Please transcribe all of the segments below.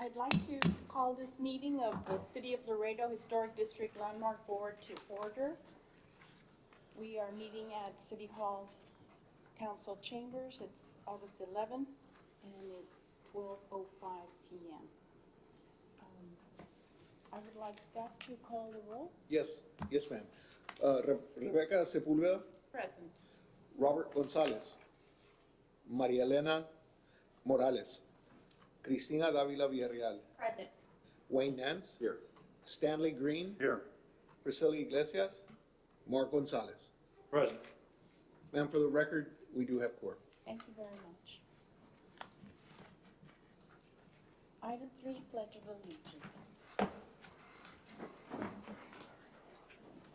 I'd like to call this meeting of the City of Laredo Historic District Landmark Board to order. We are meeting at City Hall's Council Chambers. It's August 11th and it's 12:05 p.m. I would like staff to call the roll. Yes, ma'am. Rebecca Sepulveda, Present. Robert Gonzalez, Maria Elena Morales, Cristina Davila Villarreal, Present. Wayne Nance, Here. Stanley Green, Here. Priscilla Iglesias, Mark Gonzalez. Present. Ma'am, for the record, we do have quorum. Thank you very much. Item 3, Pledge of Allegiance.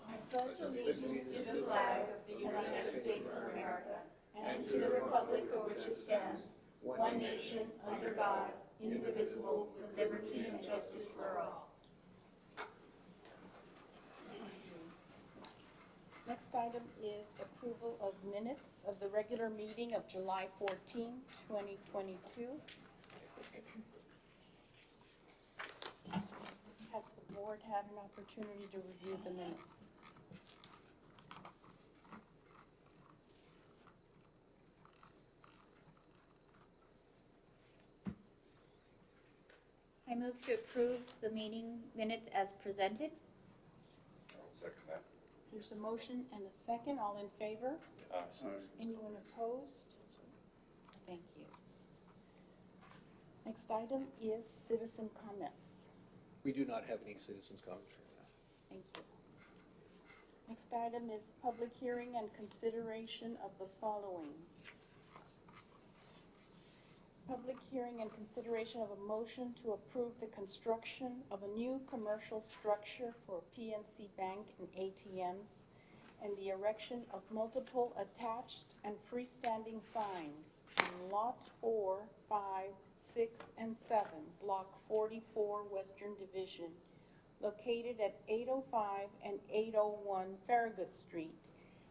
I pledge allegiance to the flag of the United States of America and to the republic for which it stands, one nation, under God, indivisible, with liberty and justice for all. Next item is approval of minutes of the regular meeting of July 14, 2022. Has the board had an opportunity to review the minutes? I move to approve the meeting minutes as presented. I'll second that. There's a motion and a second. All in favor? Aye. Anyone opposed? Thank you. Next item is citizen comments. We do not have any citizens' comments right now. Thank you. Next item is public hearing and consideration of the following. Public hearing and consideration of a motion to approve the construction of a new commercial structure for PNC Bank and ATMs and the erection of multiple attached and freestanding signs on Lot 4, 5, 6, and 7, Block 44, Western Division, located at 805 and 801 Farragut Street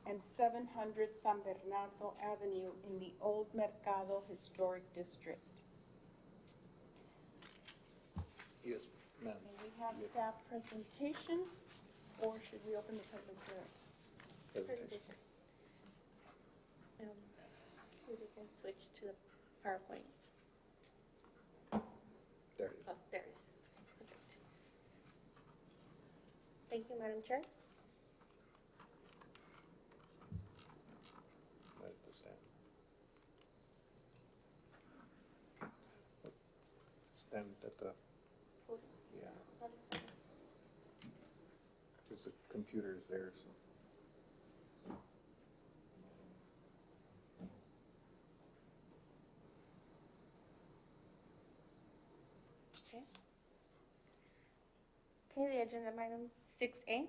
and 700 San Bernardo Avenue in the Old Mercado Historic District. Yes, ma'am. May we have staff presentation, or should we open the public hearing? Presentation. We can switch to the PowerPoint. There it is. Oh, there it is. Perfect. Thank you, Madam Chair. At the stand. Stand at the, yeah, because the computer is there, so. Okay. Okay, the agenda item 6A.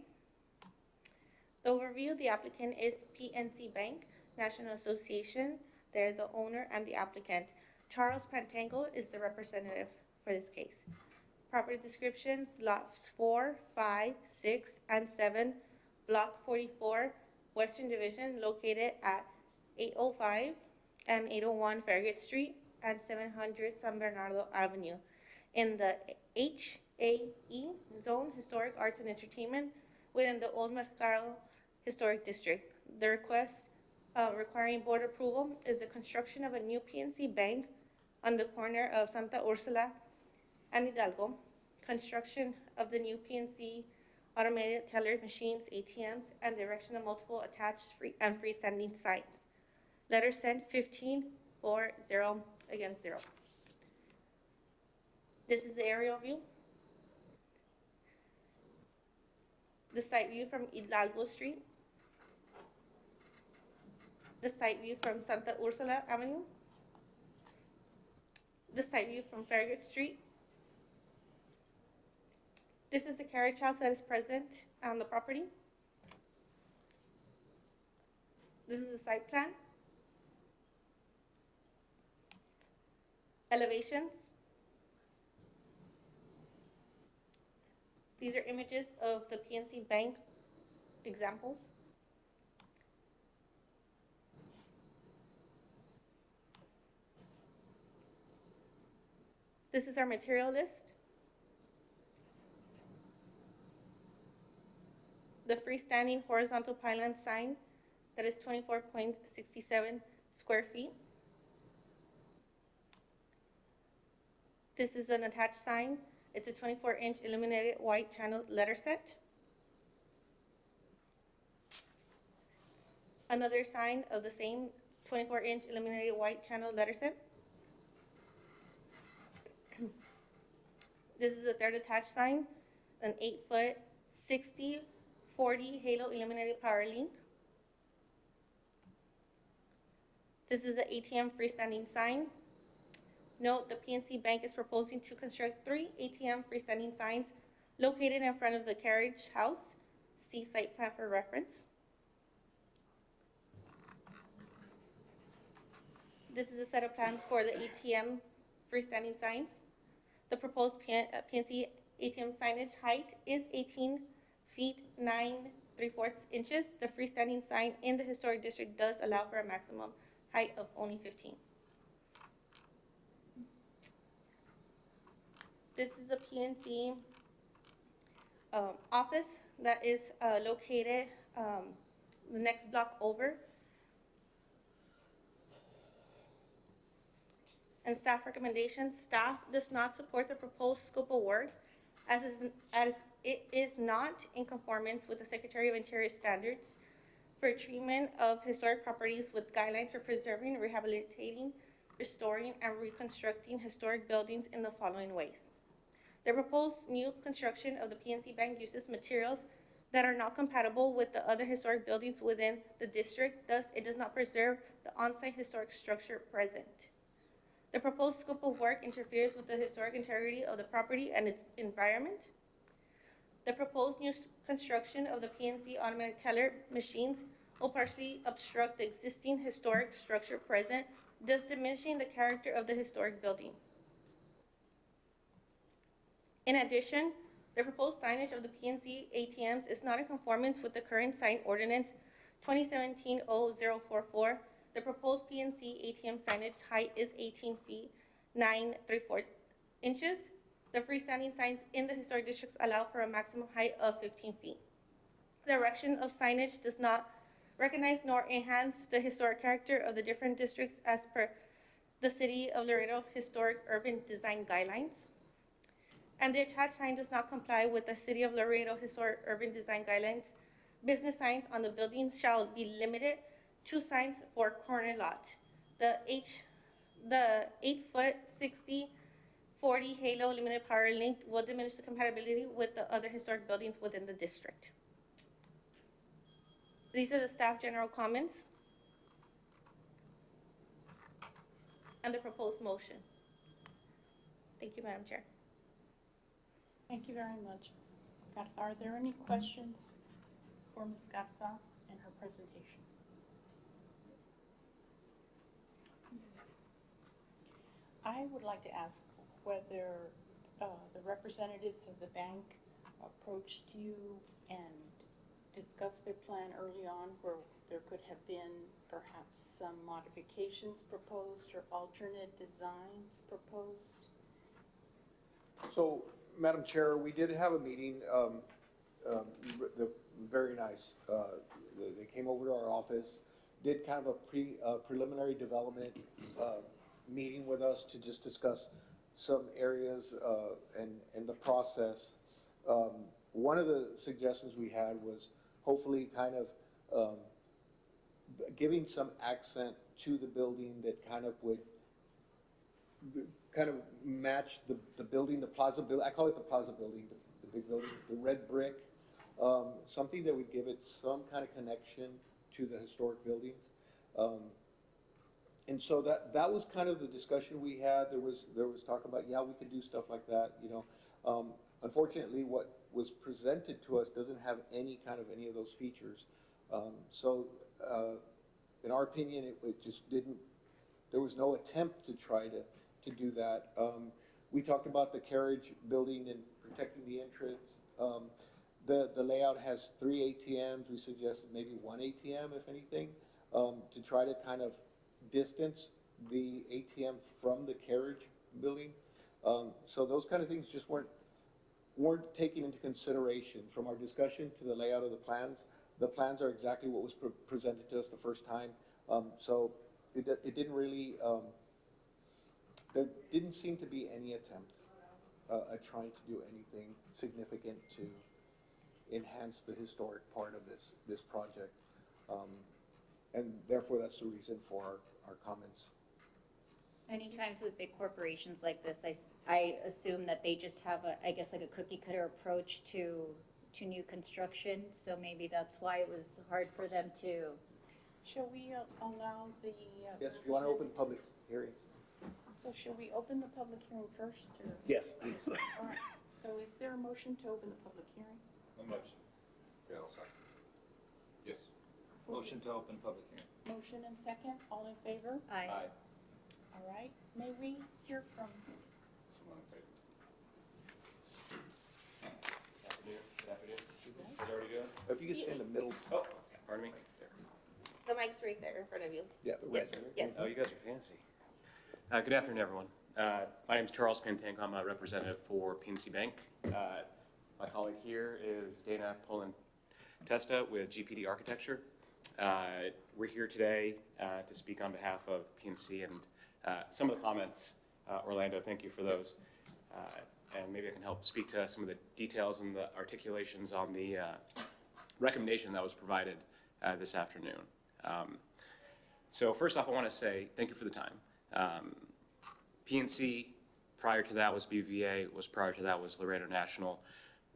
The overview, the applicant is PNC Bank, National Association. They're the owner and the applicant. Charles Pantango is the representative for this case. Property descriptions, lots 4, 5, 6, and 7, Block 44, Western Division, located at 805 and 801 Farragut Street and 700 San Bernardo Avenue in the HAE zone, Historic Arts and Entertainment, within the Old Mercado Historic District. The request requiring board approval is the construction of a new PNC Bank on the corner of Santa Ursula and Hidalgo, construction of the new PNC automated teller machines, ATMs, and the erection of multiple attached and freestanding signs. Letter sent 15-4-0 against 0. This is the aerial view. The site view from Hidalgo Street. The site view from Santa Ursula Avenue. The site view from Farragut Street. This is the carriage house that is present on the property. This is the site plan. Elevations. These are images of the PNC Bank examples. This is our material list. The freestanding horizontal pylon sign that is 24.67 square feet. This is an attached sign. It's a 24-inch illuminated white channel letter set. Another sign of the same 24-inch illuminated white channel letter set. This is a third attached sign, an 8-foot, 60-40 halo illuminated power link. This is the ATM freestanding sign. Note, the PNC Bank is proposing to construct 3 ATM freestanding signs located in front of the carriage house. See site plan for reference. This is a set of plans for the ATM freestanding signs. The proposed PNC ATM signage height is 18 feet 9 3/4 inches. The freestanding sign in the historic district does allow for a maximum height of only 15. This is a PNC office that is located the next block over. And staff recommendations, staff does not support the proposed scope of work as it is not in conformance with the Secretary of Interior standards for treatment of historic properties with guidelines for preserving, rehabilitating, restoring, and reconstructing historic buildings in the following ways. The proposed new construction of the PNC Bank uses materials that are not compatible with the other historic buildings within the district, thus it does not preserve the on-site historic structure present. The proposed scope of work interferes with the historic integrity of the property and its environment. The proposed new construction of the PNC automatic teller machines will partially obstruct the existing historic structure present, thus diminishing the character of the historic building. In addition, the proposed signage of the PNC ATMs is not in conformance with the current sign ordinance 2017-0044. The proposed PNC ATM signage height is 18 feet 9 3/4 inches. The freestanding signs in the historic districts allow for a maximum height of 15 feet. The erection of signage does not recognize nor enhance the historic character of the different districts as per the City of Laredo Historic Urban Design Guidelines. And the attached sign does not comply with the City of Laredo Historic Urban Design Guidelines. Business signs on the buildings shall be limited to signs for corner lot. The 8-foot, 60-40 halo limited power link will diminish the compatibility with the other historic buildings within the district. These are the staff general comments and the proposed motion. Thank you, Madam Chair. Thank you very much, Ms. Garza. Are there any questions for Ms. Garza in her presentation? I would like to ask whether the representatives of the bank approached you and discussed their plan early on where there could have been perhaps some modifications proposed or alternate designs proposed? So, Madam Chair, we did have a meeting, very nice. They came over to our office, did kind of a preliminary development meeting with us to just discuss some areas and the process. One of the suggestions we had was hopefully kind of giving some accent to the building that kind of would match the building, the plaza building. I call it the plaza building, the big building, the red brick. Something that would give it some kind of connection to the historic buildings. And so that was kind of the discussion we had. There was talk about, yeah, we could do stuff like that, you know. Unfortunately, what was presented to us doesn't have any of those features. So in our opinion, it just didn't, there was no attempt to try to do that. We talked about the carriage building and protecting the entrance. The layout has 3 ATMs. We suggested maybe 1 ATM, if anything, to try to kind of distance the ATM from the carriage building. So those kind of things just weren't taken into consideration from our discussion to the layout of the plans. The plans are exactly what was presented to us the first time. So it didn't really, there didn't seem to be any attempt at trying to do anything significant to enhance the historic part of this project. And therefore, that's the reason for our comments. Many times with big corporations like this, I assume that they just have I guess like a cookie cutter approach to new construction. So maybe that's why it was hard for them to. Shall we allow the? Yes, if you want to open public representatives? hearings. So shall we open the public hearing first, or? Yes, please. All right, so is there a motion to open the public hearing? No motion. Yeah, I'll second. Yes. Motion to open public hearing. Motion and second, all in favor? Aye. All right, may we hear from, Someone in favor. Good afternoon. Is it already good? If you could stay in the middle, Oh, pardon me? The mic's right there in front of you. yeah, the red. Yes. Oh, you guys are fancy. Good afternoon, everyone. My name is Charles Pantango. I'm a representative for PNC Bank. My colleague here is Dana Poland-Testa with GPD Architecture. We're here today to speak on behalf of PNC and some of the comments. Orlando, thank you for those. And maybe I can help speak to some of the details and the articulations on the recommendation that was provided this afternoon. So first off, I want to say thank you for the time. PNC, prior to that was BVA, prior to that was Laredo National.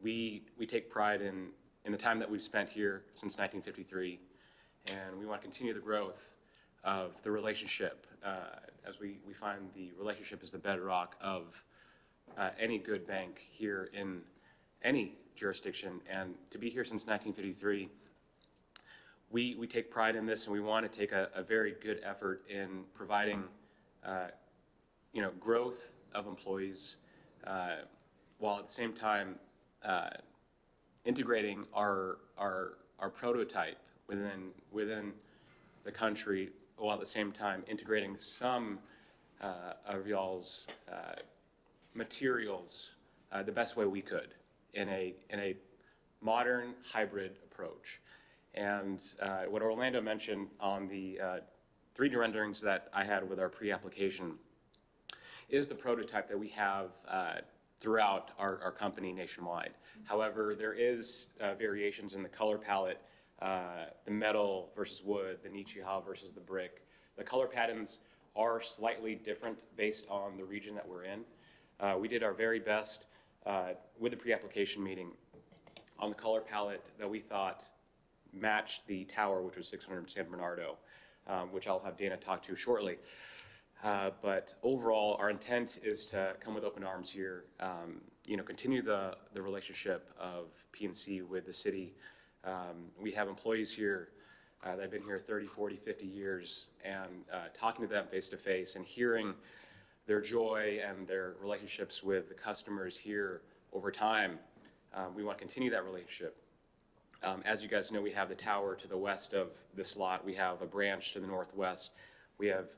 We take pride in the time that we've spent here since 1953, and we want to continue the growth of the relationship, as we find the relationship is the bedrock of any good bank here in any jurisdiction. And to be here since 1953, we take pride in this, and we want to take a very good effort in providing growth of employees, while at the same time integrating our prototype within the country, while at the same time integrating some of y'all's materials the best way we could in a modern hybrid approach. And what Orlando mentioned on the 3D renderings that I had with our pre-application is the prototype that we have throughout our company nationwide. However, there is variations in the color palette, the metal versus wood, the Nichihau versus the brick. The color patterns are slightly different based on the region that we're in. We did our very best with the pre-application meeting on the color palette that we thought matched the tower, which was 600 San Bernardo, which I'll have Dana talk to shortly. But overall, our intent is to come with open arms here, continue the relationship of PNC with the city. We have employees here that have been here 30, 40, 50 years, and talking to them face to face and hearing their joy and their relationships with the customers here over time. We want to continue that relationship. As you guys know, we have the tower to the west of this lot. We have a branch to the northwest. We have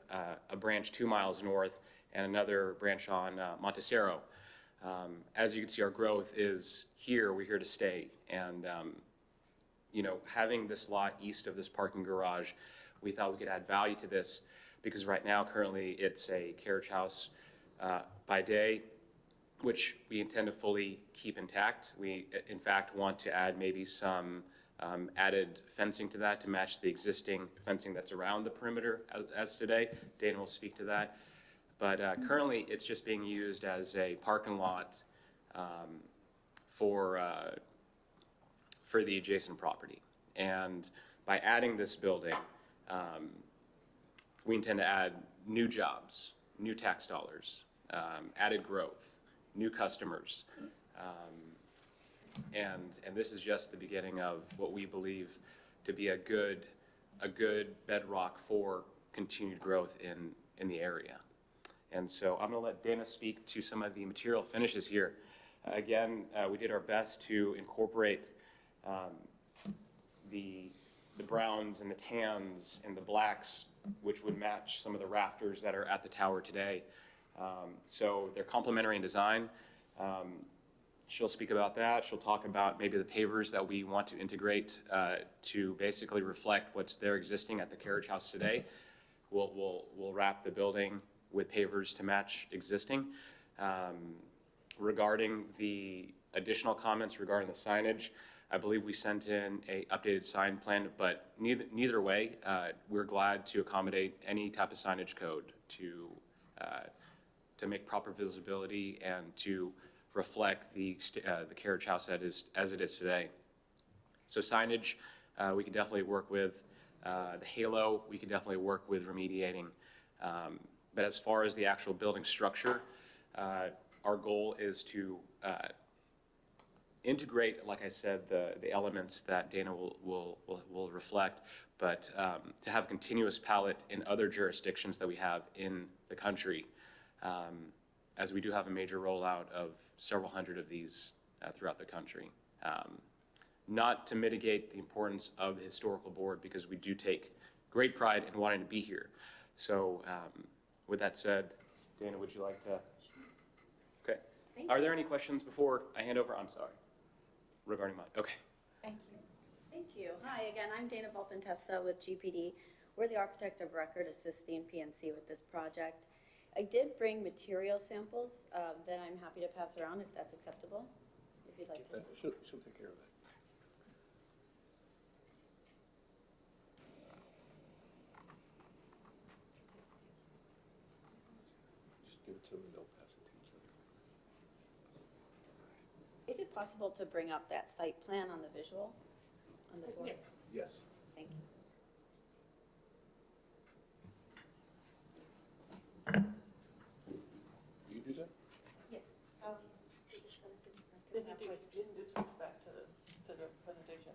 a branch 2 miles north and another branch on Montecero. As you can see, our growth is here. We're here to stay. And, having this lot east of this parking garage, we thought we could add value to this because right now, currently, it's a carriage house by day, which we intend to fully keep intact. We, in fact, want to add maybe some added fencing to that to match the existing fencing that's around the perimeter as today. Dana will speak to that. But currently, it's just being used as a parking lot for the adjacent property. And by adding this building, we intend to add new jobs, new tax dollars, added growth, new customers. And this is just the beginning of what we believe to be a good bedrock for continued growth in the area. And so I'm going to let Dana speak to some of the material finishes here. Again, we did our best to incorporate the browns and the tans and the blacks, which would match some of the rafters that are at the tower today. So they're complementary in design. She'll speak about that. She'll talk about maybe the pavers that we want to integrate to basically reflect what's there existing at the carriage house today. We'll wrap the building with pavers to match existing. Regarding the additional comments regarding the signage, I believe we sent in a updated sign plan, but neither way, we're glad to accommodate any type of signage code to make proper visibility and to reflect the carriage house as it is today. So signage, we can definitely work with. The halo, we can definitely work with remediating. But as far as the actual building structure, our goal is to integrate, like I said, the elements that Dana will reflect, but to have continuous palette in other jurisdictions that we have in the country, as we do have a major rollout of several hundred of these throughout the country. Not to mitigate the importance of the historical board, because we do take great pride in wanting to be here. So with that said, Dana, would you like to? Okay. Are there any questions before I hand over? I'm sorry. Regarding mine. Okay. Thank you. Thank you. Hi, again, I'm Dana Volpentesta with GPD. We're the architect of record assisting PNC with this project. I did bring material samples that I'm happy to pass around if that's acceptable, if you'd like to. She'll take care of that. Just give it to them, they'll pass it to each other. Is it possible to bring up that site plan on the visual, on the board? Yes. Yes. Thank you. You do that? Yes. Didn't you switch back to the presentation?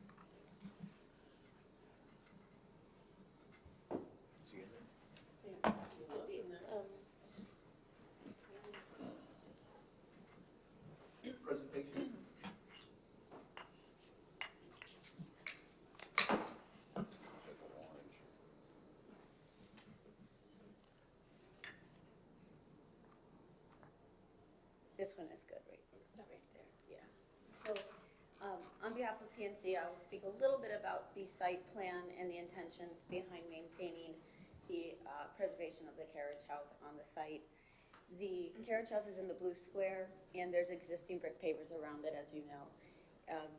Presentation. This one is good, right there, yeah. So, on behalf of PNC, I will speak a little bit about the site plan and the intentions behind maintaining the preservation of the carriage house on the site. The carriage house is in the blue square, and there's existing brick pavers around it, as you know.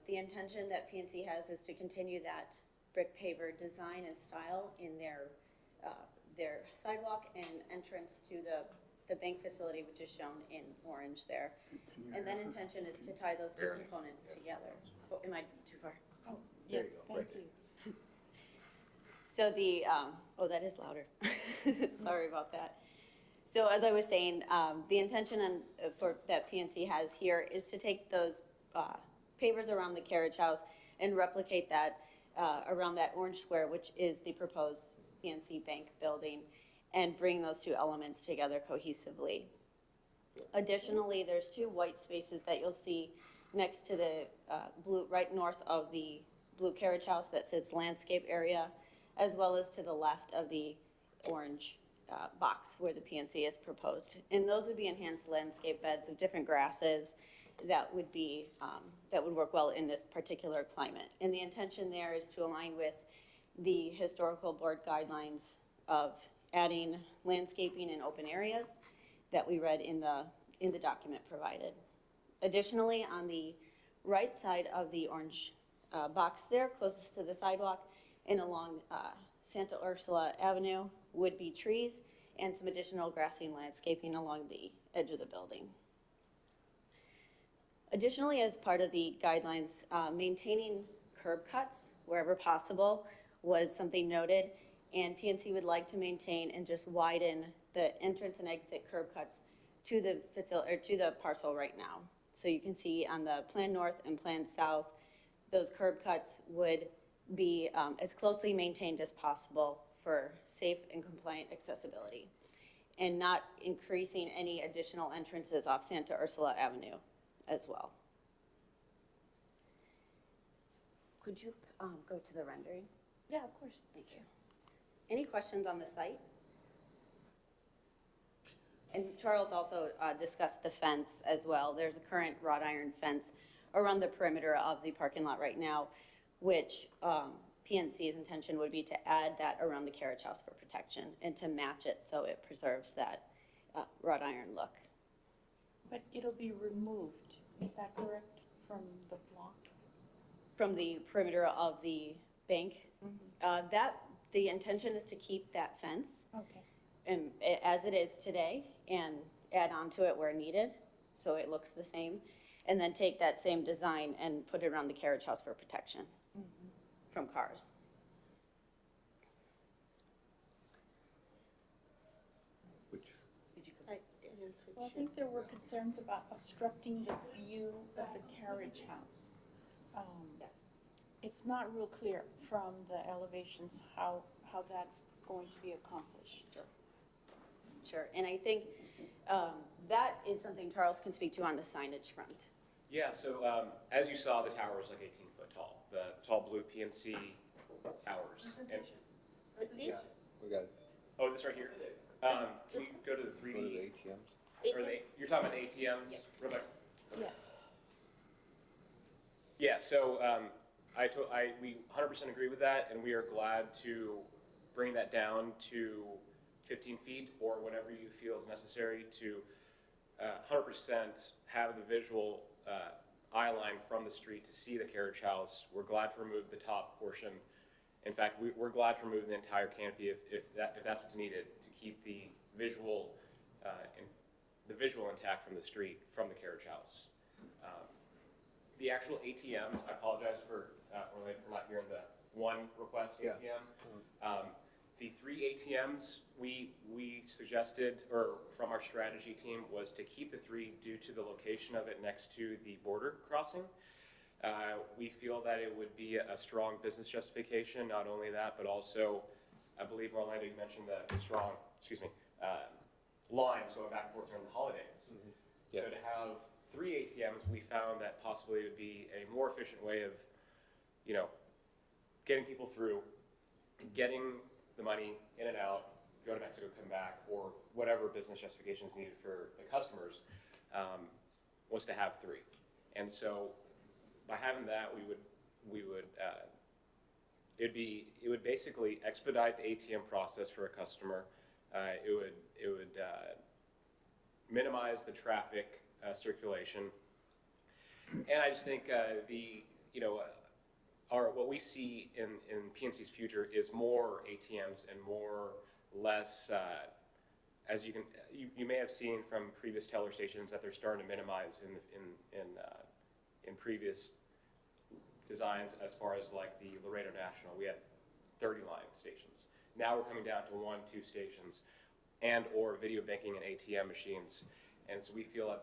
The intention that PNC has is to continue that brick paver design and style in their sidewalk and entrance to the bank facility, which is shown in orange there. And then intention is to tie those two components together. Oh, am I too far? Oh, There yes, you go, thank right you. So the, oh, that is louder. Sorry about that. So as I was saying, the intention that PNC has here is to take those pavers around the carriage house and replicate that around that orange square, which is the proposed PNC Bank building, and bring those two elements together cohesively. Additionally, there's two white spaces that you'll see next to the blue, right north of the blue carriage house that sits landscape area, as well as to the left of the orange box where the PNC is proposed. And those would be enhanced landscape beds of different grasses that would be, that would work well in this particular climate. And the intention there is to align with the historical board guidelines of adding landscaping in open areas that we read in the document provided. Additionally, on the right side of the orange box there, closest to the sidewalk and along Santa Ursula Avenue, would be trees and some additional grassy landscaping along the edge of the building. Additionally, as part of the guidelines, maintaining curb cuts wherever possible was something noted, and PNC would like to maintain and just widen the entrance and exit curb cuts to the facility, or to the parcel right now. So you can see on the Plan North and Plan South, those curb cuts would be as closely maintained as possible for safe and compliant accessibility, and not increasing any additional entrances off Santa Ursula Avenue as well. Could you go to the rendering? Yeah, of course. Thank you. Any questions on the site? And Charles also discussed the fence as well. There's a current wrought iron fence around the perimeter of the parking lot right now, which PNC's intention would be to add that around the carriage house for protection and to match it so it preserves that wrought iron look. But it'll be removed, is that correct, from the block? From the perimeter of the bank, the intention is to keep that fence Okay. and as it is today and add on to it where needed, so it looks the same. And then take that same design and put it around the carriage house for protection from cars. Which, So I think there were concerns about obstructing the view of the carriage house. Yes. It's not real clear from the elevations how that's going to be accomplished. Sure, and I think that is something Charles can speak to on the signage front. Yeah, so as you saw, the tower is like 18 foot tall, the tall blue PNC towers. And, yeah, we got it. oh, this right here? Can you go to the Go to 3D? the ATMs. Or you're talking about the ATMs, Rebecca? Yes. Yeah, so we 100% agree with that, and we are glad to bring that down to 15 feet or whatever you feel is necessary to 100% have the visual eye line from the street to see the carriage house. We're glad to remove the top portion. In fact, we're glad to remove the entire canopy if that's what's needed to keep the visual intact from the street, from the carriage house. The actual ATMs, I apologize for not hearing the one request Yeah. ATM. The 3 ATMs we suggested, or from our strategy team, was to keep the 3 due to the location of it next to the border crossing. We feel that it would be a strong business justification. Not only that, but also, I believe Orlando, you mentioned the strong, lines going back and forth during the holidays. Yeah. So to have 3 ATMs, we found that possibly it would be a more efficient way of, getting people through, getting the money in and out, go to Mexico, come back, or whatever business justification is needed for the customers, was to have 3. And so by having that, it would basically expedite the ATM process for a customer. It would minimize the traffic circulation. And I just think what we see in PNC's future is more ATMs and less, as you may have seen from previous teller stations that they're starting to minimize in previous designs, as far as like the Laredo National. We had 30 line stations. Now we're coming down to 1, 2 stations and or video banking and ATM machines. And so we feel that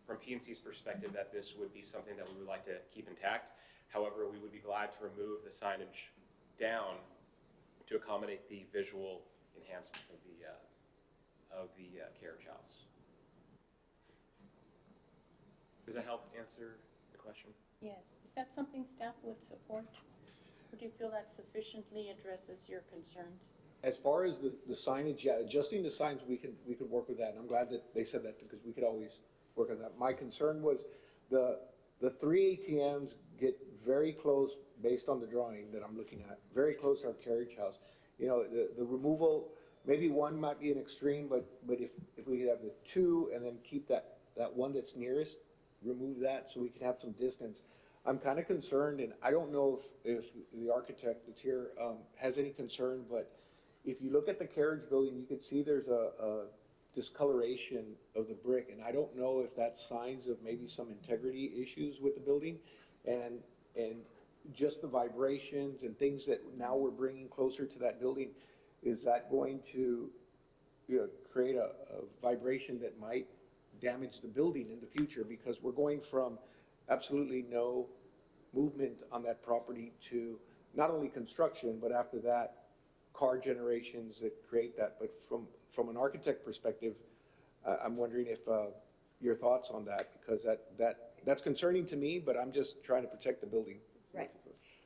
from PNC's perspective that this would be something that we would like to keep intact. However, we would be glad to remove the signage down to accommodate the visual enhancement of the carriage house. Does that help answer the question? Yes. Is that something staff would support? Or do you feel that sufficiently addresses your concerns? As far as the signage, yeah, adjusting the signs, we could work with that, and I'm glad that they said that, because we could always work on that. My concern was the 3 ATMs get very close, based on the drawing that I'm looking at, very close to our carriage house. The removal, maybe 1 might be an extreme, but if we could have the 2 and then keep that one that's nearest, remove that so we can have some distance. I'm kind of concerned, and I don't know if the architect that's here has any concern, but if you look at the carriage building, you can see there's a discoloration of the brick, and I don't know if that's signs of maybe some integrity issues with the building, and just the vibrations and things that now we're bringing closer to that building, is that going to create a vibration that might damage the building in the future? Because we're going from absolutely no movement on that property to not only construction, but after that, car generations that create that. But from an architect perspective, I'm wondering if your thoughts on that, because that's concerning to me, but I'm just trying to protect the building. Right.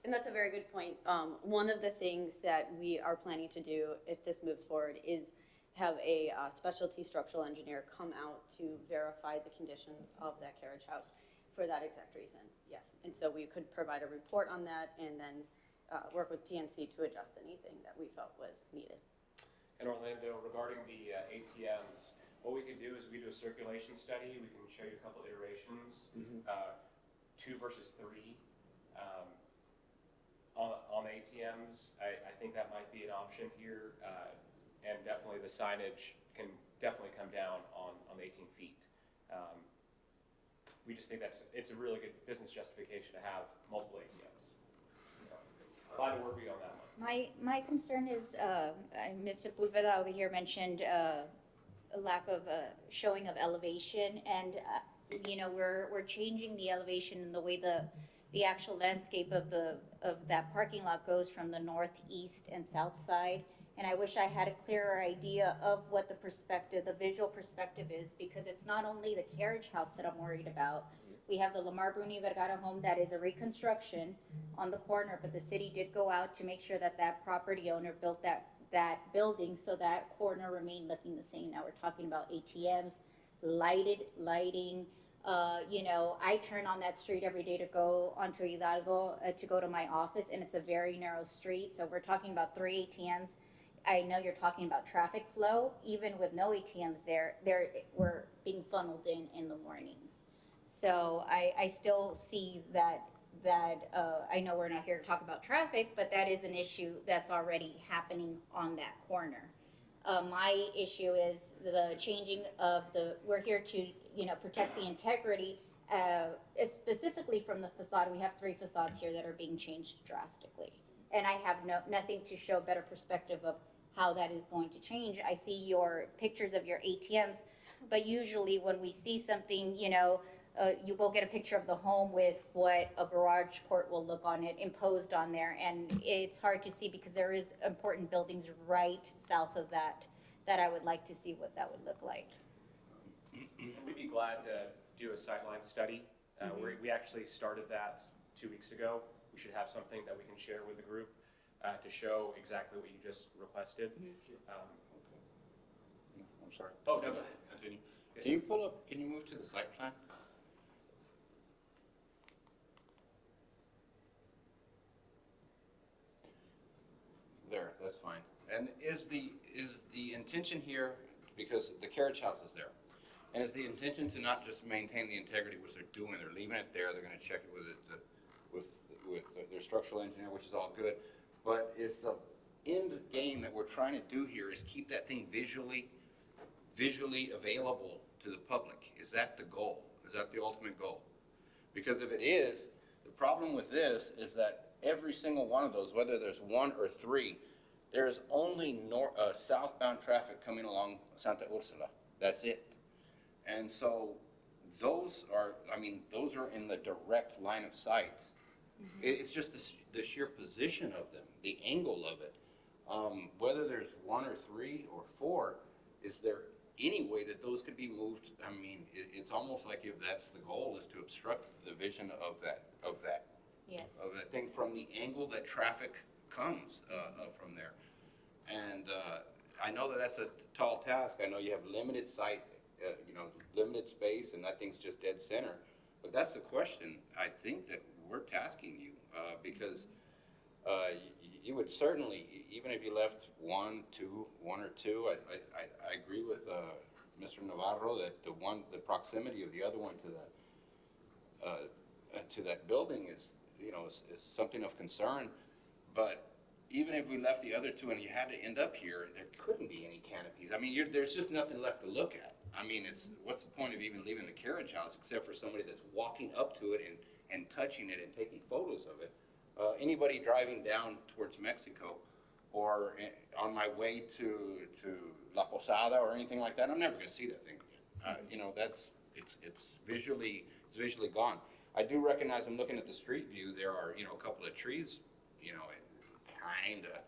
And that's a very good point. One of the things that we are planning to do, if this moves forward, is have a specialty structural engineer come out to verify the conditions of that carriage house for that exact reason, yeah. And so we could provide a report on that and then work with PNC to adjust anything that we felt was needed. And Orlando, regarding the ATMs, what we could do is we do a circulation study. We can show you a couple iterations, 2 versus 3 on the ATMs. I think that might be an option here, and definitely the signage can definitely come down on the 18 feet. We just think it's a really good business justification to have multiple ATMs. Glad to work with you on that one. My concern is, Ms. Sepulveda over here mentioned a lack of showing of elevation, and you know, we're changing the elevation and the way the actual landscape of that parking lot goes from the northeast and south side. And I wish I had a clearer idea of what the perspective, the visual perspective is, because it's not only the carriage house that I'm worried about. We have the Lamar Bruni Vergara home that is a reconstruction on the corner, but the city did go out to make sure that that property owner built that building so that corner remained looking the same. Now we're talking about ATMs, lighting. You know, I turn on that street every day to go onto Hidalgo to go to my office, and it's a very narrow street. So we're talking about 3 ATMs. I know you're talking about traffic flow. Even with no ATMs there we're being funneled in the mornings. So I still see that I know we're not here to talk about traffic, but that is an issue that's already happening on that corner. My issue is the changing of we're here to, you know, protect the integrity, specifically from the facade. We have 3 facades here that are being changed drastically. And I have nothing to show better perspective of how that is going to change. I see your pictures of your ATMs, but usually when we see something, you know, you will get a picture of the home with what a garage port will look on it, imposed on there, and it's hard to see because there is important buildings right south of that I would like to see what that would look like. We'd be glad to do a sightline study. We actually started that 2 weeks ago. We should have something that we can share with the group to show exactly what you just requested. I'm sorry. Oh, no, go ahead. Continue. Yes, Can sir. you pull up, can you move to the site plan? There, that's fine. And is the intention here, because the carriage house is there, and is the intention to not just maintain the integrity, which they're doing, they're leaving it there, they're gonna check it with their structural engineer, which is all good, but is the end game that we're trying to do here is keep that thing visually available to the public? Is that the goal? Is that the ultimate goal? Because if it is, the problem with this is that every single one of those, whether there's 1 or 3, there is only southbound traffic coming along Santa Ursula. That's it. And so those are in the direct line of sight. It's just the sheer position of them, the angle of it. Whether there's 1 or 3 or 4, is there any way that those could be moved? I mean, it's almost like if that's the goal, is to obstruct the vision of that Yes. of that thing from the angle that traffic comes from there. And I know that that's a tall task. I know you have limited sight, limited space, and that thing's just dead center. But that's the question I think that we're tasking you, because you would certainly, even if you left 1 or 2, I agree with Mr. Navarro that the proximity of the other one to that building is something of concern. But even if we left the other 2 and you had to end up here, there couldn't be any canopies. I mean, there's just nothing left to look at. I mean, what's the point of even leaving the carriage house except for somebody that's walking up to it and touching it and taking photos of it? Anybody driving down towards Mexico or on my way to La Posada or anything like that, I'm never going to see that thing again. It's visually gone. I do recognize, I'm looking at the street view, there are, a couple of trees, kind of,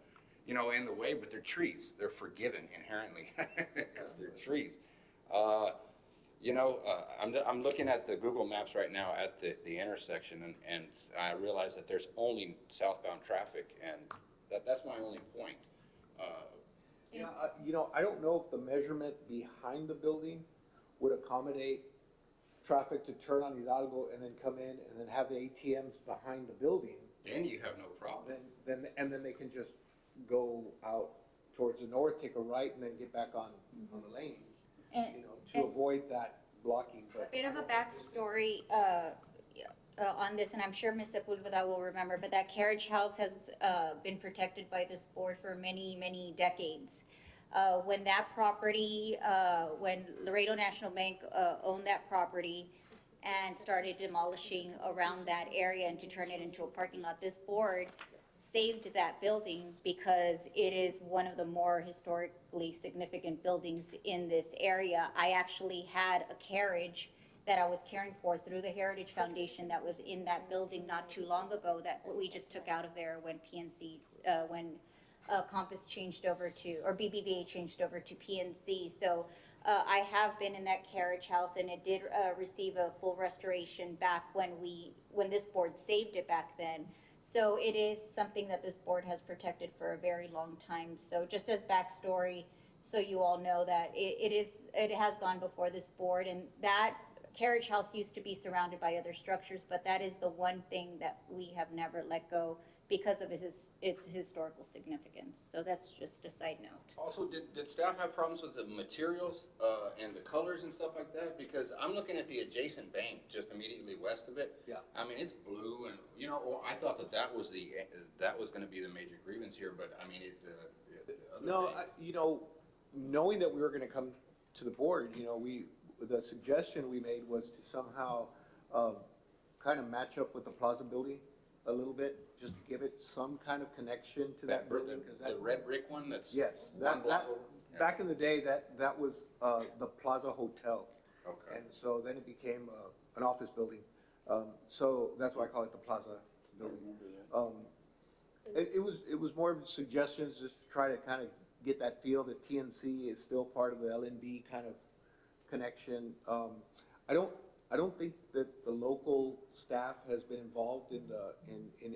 in the way, but they're trees. They're forgiven inherently because they're trees. I'm looking at the Google Maps right now at the intersection, and I realize that there's only southbound traffic, and that's my only point. Yeah, you know, I don't know if the measurement behind the building would accommodate traffic to turn on Hidalgo and then come in and then have the ATMs behind the building. Then you have no problem. Then they can just go out towards the north, take a right, and then get back on the lane, And- you know, to avoid that blocking, A but. bit of a backstory on this, and I'm sure Ms. Sepulveda will remember, but that carriage house has been protected by this board for many, many decades. When that property, when Laredo National Bank owned that property and started demolishing around that area and to turn it into a parking lot, this board saved that building because it is one of the more historically significant buildings in this area. I actually had a carriage that I was caring for through the Heritage Foundation that was in that building not too long ago that we just took out of there when PNC's, when Compass changed over to, or BBVA changed over to PNC. So I have been in that carriage house, and it did receive a full restoration back when this board saved it back then. So it is something that this board has protected for a very long time. So just as backstory, so you all know that it has gone before this board, and that carriage house used to be surrounded by other structures, but that is the one thing that we have never let go because of its historical significance. So that's just a side note. Also, did staff have problems with the materials, and the colors and stuff like that? Because I'm looking at the adjacent bank just immediately west of it. Yeah. I mean, it's blue and, you know, well, I thought that was gonna be the major grievance here, but I mean, the other No, bank- you know, knowing that we were gonna come to the board, you know, the suggestion we made was to somehow, kind of match up with the Plaza building a little bit, just to give it some kind of connection to that building, because that. The red brick one that's. Yes, one block over? Yeah. back in the day, that was, the Plaza Hotel. Okay. And so then it became, an office building. So that's why I call it the Plaza building. It was more of suggestions, just to try to kind of get that feel that PNC is still part of the LNB kind of connection. I don't think that the local staff has been involved in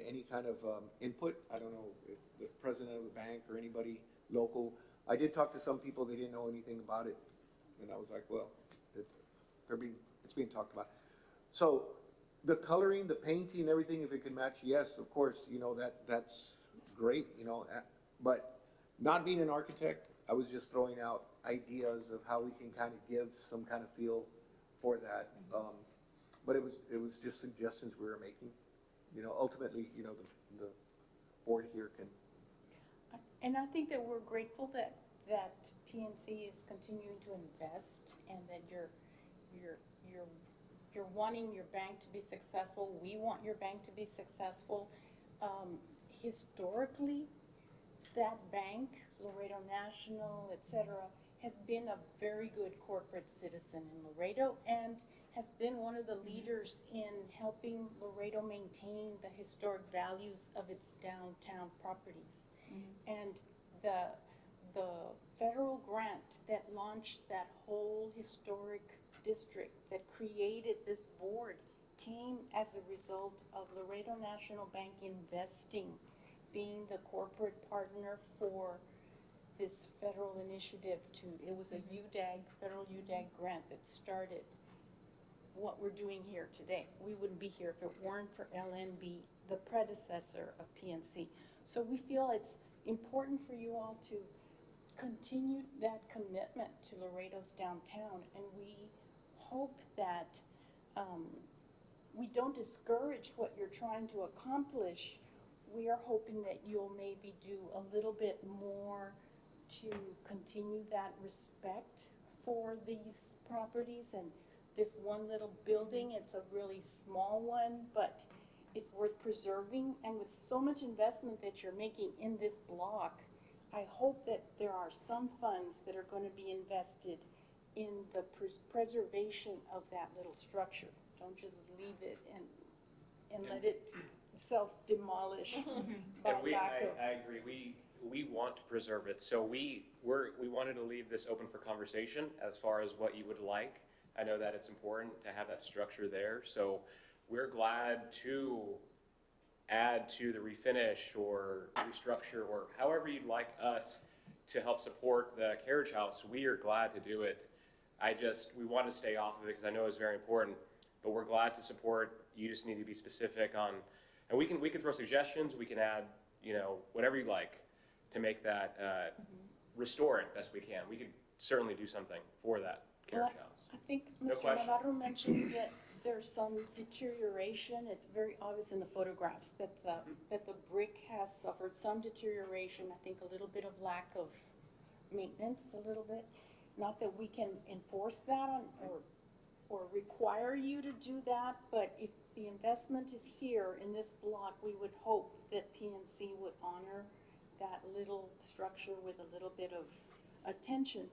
any kind of, input. I don't know if the president of the bank or anybody local. I did talk to some people, they didn't know anything about it. And I was like, well, it's being talked about. So the coloring, the painting, everything, if it can match, yes, of course, you know, that's great, you know. But not being an architect, I was just throwing out ideas of how we can kind of give some kind of feel for that. But it was just suggestions we were making. You know, ultimately, you know, the board here can. And I think that we're grateful that PNC is continuing to invest and that you're wanting your bank to be successful. We want your bank to be successful. Historically, that bank, Laredo National, et cetera, has been a very good corporate citizen in Laredo and has been one of the leaders in helping Laredo maintain the historic values of its downtown properties. And the federal grant that launched that whole historic district that created this board came as a result of Laredo National Bank investing, being the corporate partner for this federal initiative it was a federal UDAG grant that started what we're doing here today. We wouldn't be here if it weren't for LNB, the predecessor of PNC. So we feel it's important for you all to continue that commitment to Laredo's downtown, and we hope that we don't discourage what you're trying to accomplish. We are hoping that you'll maybe do a little bit more to continue that respect for these properties. And this one little building, it's a really small one, but it's worth preserving. And with so much investment that you're making in this block, I hope that there are some funds that are going to be invested in the preservation of that little structure. Don't just leave it and let it self-demolish by And lack of. I agree, we want to preserve it, so we wanted to leave this open for conversation as far as what you would like. I know that it's important to have that structure there, so we're glad to add to the refinish or restructure or however you'd like us to help support the carriage house, we are glad to do it. We want to stay off of it because I know it's very important, but we're glad to support. You just need to be specific on, and we can throw suggestions, we can add, whatever you like to make that, restore it best we can. We could certainly do something for that carriage house. I think No Mr. question. Navarro mentioned that there's some deterioration. It's very obvious in the photographs that the brick has suffered some deterioration. I think a little bit of lack of maintenance, a little bit. Not that we can enforce that or require you to do that, but if the investment is here in this block, we would hope that PNC would honor that little structure with a little bit of attention.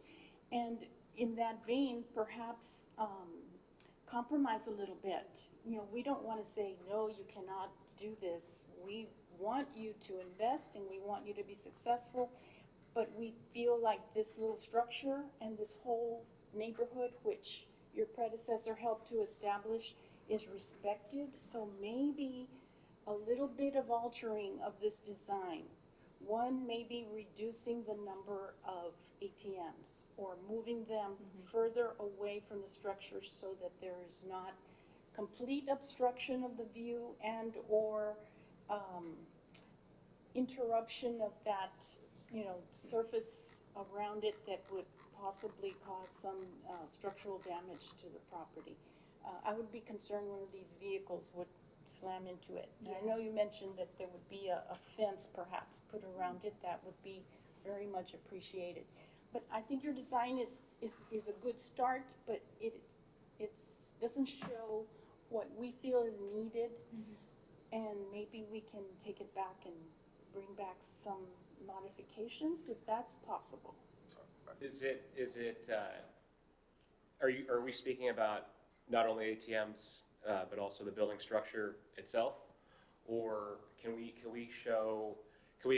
And in that vein, perhaps compromise a little bit. We don't want to say, no, you cannot do this. We want you to invest and we want you to be successful, but we feel like this little structure and this whole neighborhood, which your predecessor helped to establish, is respected. So maybe a little bit of altering of this design. One, maybe reducing the number of ATMs or moving them further away from the structure so that there is not complete obstruction of the view and or interruption of that, surface around it that would possibly cause some structural damage to the property. I would be concerned one of these vehicles would slam into it. And I know you mentioned that there would be a fence perhaps put around it. That would be very much appreciated. But I think your design is a good start, but it doesn't show what we feel is needed. And maybe we can take it back and bring back some modifications if that's possible. Are we speaking about not only ATMs, but also the building structure itself? Or can we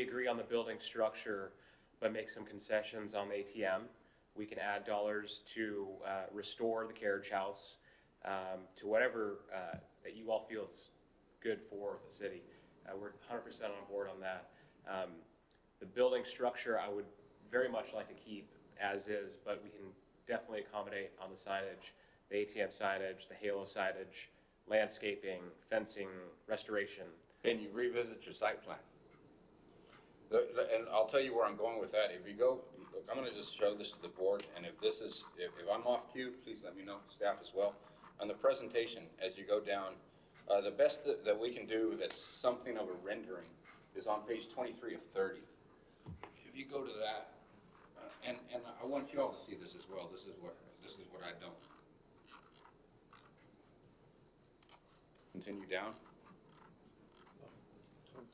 agree on the building structure, but make some concessions on the ATM? We can add dollars to restore the carriage house, to whatever that you all feel is good for the city. We're 100% on board on that. The building structure, I would very much like to keep as is, but we can definitely accommodate on the signage, the ATM signage, the halo signage, landscaping, fencing, restoration. Can you revisit your site plan? And I'll tell you where I'm going with that. If you go, look, I'm gonna just show this to the board, and if I'm off cue, please let me know, staff as well. On the presentation, as you go down, the best that we can do that's something of a rendering is on page 23 of 30. If you go to that, and I want you all to see this as well. This is what I don't. Continue down.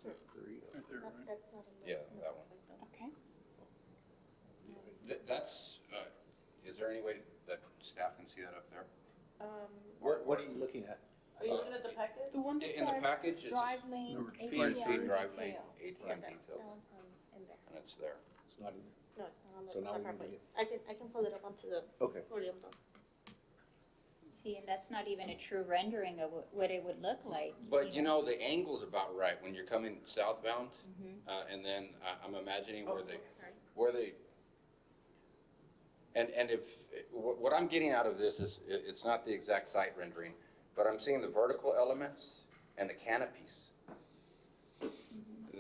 That's not a Yeah, that one. Okay. That's, is there any way that staff can see that up there? What are you looking at? Are you looking at the packet? The one that In the package, says it's drive lane, PNC ATM drive lane, details. ATM details, in there. and it's there. It's not in No, it's not on the. So now we front need page. I can pull it up onto the Okay. podium though. See, and that's not even a true rendering of what it would look like. But you know, the angle's about right when you're coming southbound, and then I'm imagining where they, and if, what I'm getting out of this is, it's not the exact site rendering, but I'm seeing the vertical elements and the canopies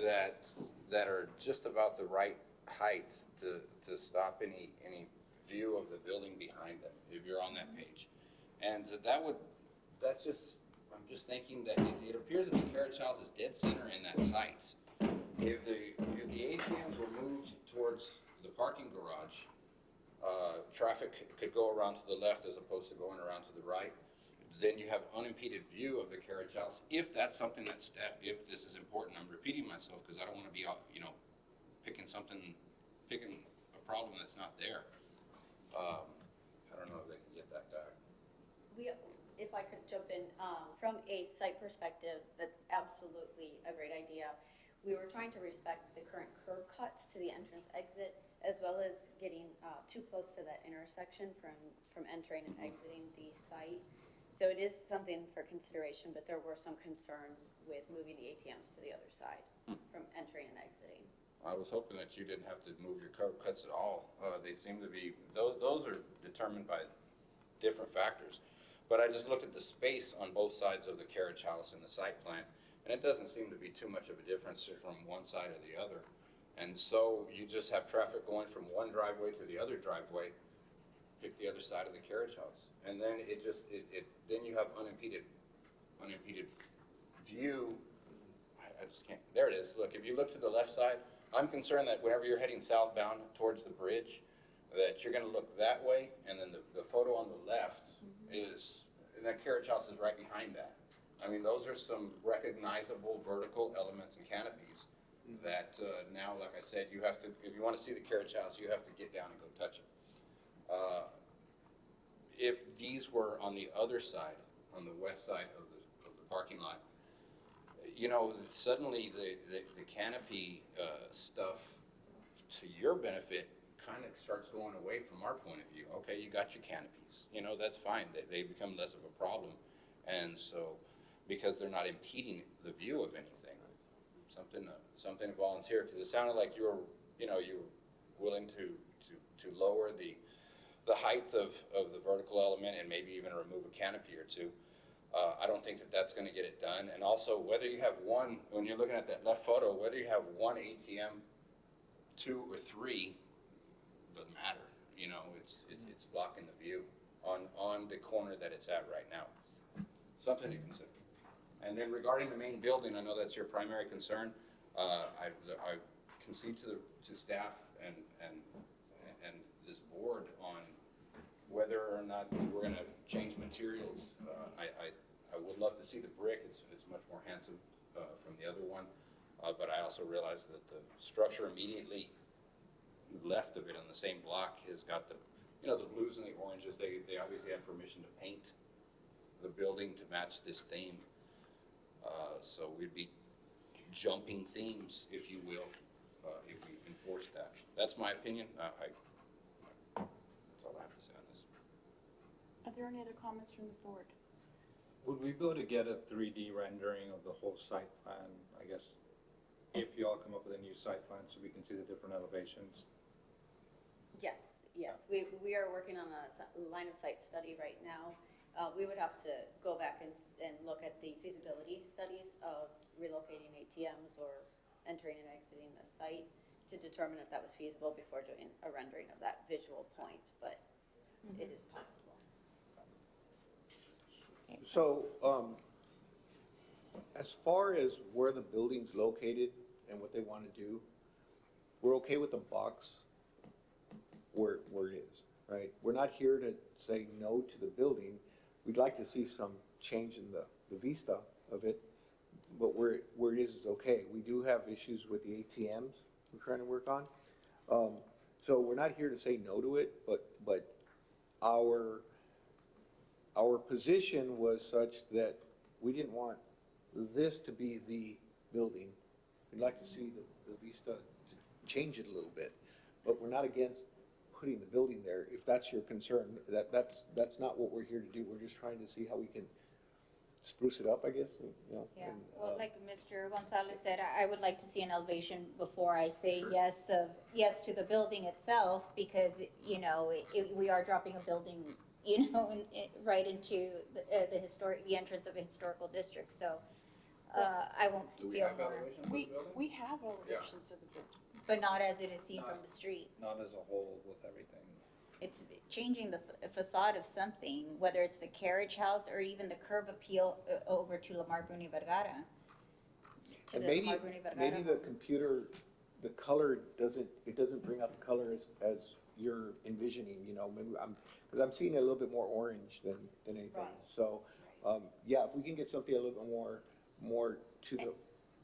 that are just about the right height to stop any view of the building behind them, if you're on that page. And that's just, I'm just thinking that it appears that the carriage house is dead center in that site. If the ATMs were moved towards the parking garage, traffic could go around to the left as opposed to going around to the right. Then you have unimpeded view of the carriage house. If that's something that staff, if this is important, I'm repeating myself because I don't want to be, picking a problem that's not there. I don't know if they can get that back. If I could jump in, from a site perspective, that's absolutely a great idea. We were trying to respect the current curb cuts to the entrance exit, as well as getting too close to that intersection from entering and exiting the site. So it is something for consideration, but there were some concerns with moving the ATMs to the other side from entering and exiting. I was hoping that you didn't have to move your curb cuts at all. They seem to be, those are determined by different factors. But I just looked at the space on both sides of the carriage house in the site plan, and it doesn't seem to be too much of a difference from one side or the other. And so you just have traffic going from one driveway to the other driveway, pick the other side of the carriage house. And then then you have unimpeded view. I just can't, there it is. Look, if you look to the left side, I'm concerned that whenever you're heading southbound towards the bridge, that you're gonna look that way, and then the photo on the left is, and that carriage house is right behind that. I mean, those are some recognizable vertical elements and canopies that now, like I said, you have to, if you wanna see the carriage house, you have to get down and go touch it. If these were on the other side, on the west side of the parking lot, you know, suddenly the canopy stuff, to your benefit, kind of starts going away from our point of view. Okay, you got your canopies, you know, that's fine. They become less of a problem. And so, because they're not impeding the view of anything, something to volunteer, because it sounded like you were willing to lower the height of the vertical element and maybe even remove a canopy or two. I don't think that that's going to get it done. And also, whether you have one, when you're looking at that left photo, whether you have one ATM, 2 or 3, doesn't matter. You know, it's blocking the view on the corner that it's at right now. Something to consider. And then regarding the main building, I know that's your primary concern. I concede to staff and this board on whether or not we're going to change materials. I would love to see the brick. It's much more handsome from the other one. But I also realize that the structure immediately left of it on the same block has got the blues and the oranges. They obviously have permission to paint the building to match this theme. So we'd be jumping themes, if you will, if we enforce that. That's my opinion. That's all I have to say on this. Are there any other comments from the board? Would we be able to get a 3D rendering of the whole site plan, I guess, if you all come up with a new site plan so we can see the different elevations? Yes. We are working on a line of sight study right now. We would have to go back and look at the feasibility studies of relocating ATMs or entering and exiting the site to determine if that was feasible before doing a rendering of that visual point, but it is possible. So, as far as where the building's located and what they want to do, we're okay with the box where it is, right? We're not here to say no to the building. We'd like to see some change in the vista of it, but where it is okay. We do have issues with the ATMs we're trying to work on. So we're not here to say no to it, but our position was such that we didn't want this to be the building. We'd like to see the vista to change it a little bit, but we're not against putting the building there. If that's your concern, that's not what we're here to do. We're just trying to see how we can spruce it up, I guess, you know. Yeah, and, well, like Mr. Gonzalez said, I would like to see an elevation before I say yes to the building itself, because, you know, we are dropping a building, you know, right into the entrance of a historical district, so I won't Do we feel have more, elevations of the building? We have elevations of the building. but not as it is seen from the street. Not as a whole with everything. It's changing the facade of something, whether it's the carriage house or even the curb appeal over to Lamar Bruni Vergara. To And the maybe, Lamar Bruni Vergara maybe the home. computer, the color doesn't bring out the color as you're envisioning, you know, maybe because I'm seeing it a little bit more orange than anything. Right. So, yeah, if we can get something a little bit more to the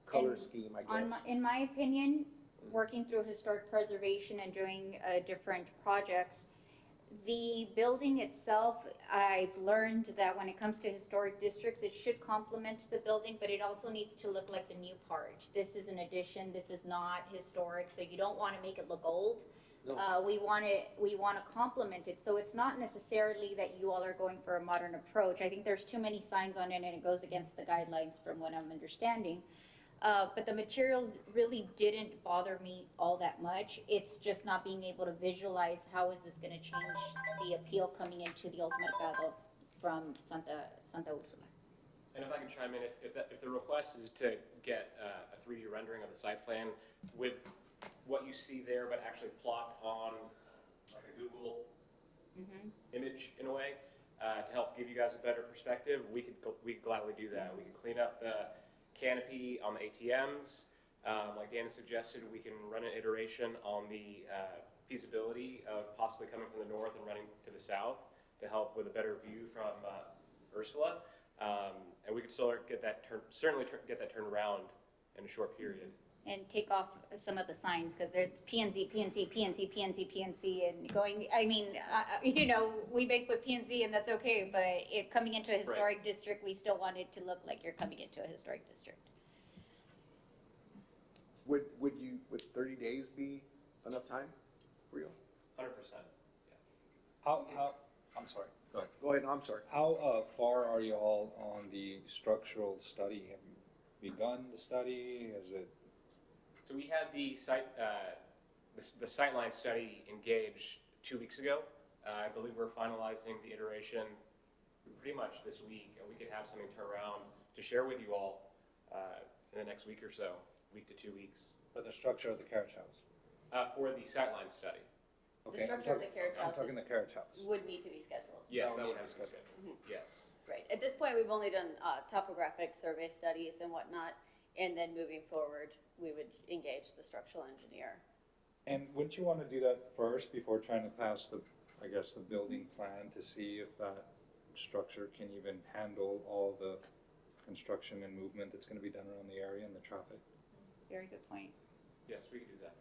color and scheme, I guess. In my opinion, working through historic preservation and doing different projects, the building itself, I've learned that when it comes to historic districts, it should complement the building, but it also needs to look like the new part. This is an addition, this is not historic, so you don't want to make it look old. No. We want to complement it, so it's not necessarily that you all are going for a modern approach. I think there's too many signs on it and it goes against the guidelines from what I'm understanding. But the materials really didn't bother me all that much. It's just not being able to visualize how is this gonna change the appeal coming into the old mercado from Santa Ursula. And if I can chime in, if the request is to get a 3D rendering of the site plan with what you see there, but actually plot on like a Google image in a way, to help give you guys a better perspective, we could gladly do that. We could clean up the canopy on the ATMs. Like Dana suggested, we can run an iteration on the feasibility of possibly coming from the north and running to the south to help with a better view from Ursula. And we could certainly get that turned around in a short period. And take off some of the signs, because there's PNC, PNC, PNC, PNC, PNC, and going, I mean, you know, we bank with PNC and that's okay, but it coming into a historic district, we still want it to look like you're coming into a historic district. Would 30 days be enough time for you? 100%. How, I'm sorry, go ahead. Go ahead, no, I'm sorry. How far are you all on the structural study? Have you begun the study? Is it? So we had the sightline study engaged 2 weeks ago. I believe we're finalizing the iteration pretty much this week, and we could have something turned around to share with you all in the next week or so, week to 2 weeks. For the structure of the carriage house? For the sightline study. The structure of the carriage I'm house talking the carriage house. would need to be scheduled. Yes, That that would would have be to be scheduled. Yes. Right. At this point, we've only done topographic survey studies and whatnot, and then moving forward, we would engage the structural engineer. And wouldn't you want to do that first before trying to pass the, I guess, the building plan to see if that structure can even handle all the construction and movement that's going to be done around the area and the traffic? Very good point. Yes, we could do that.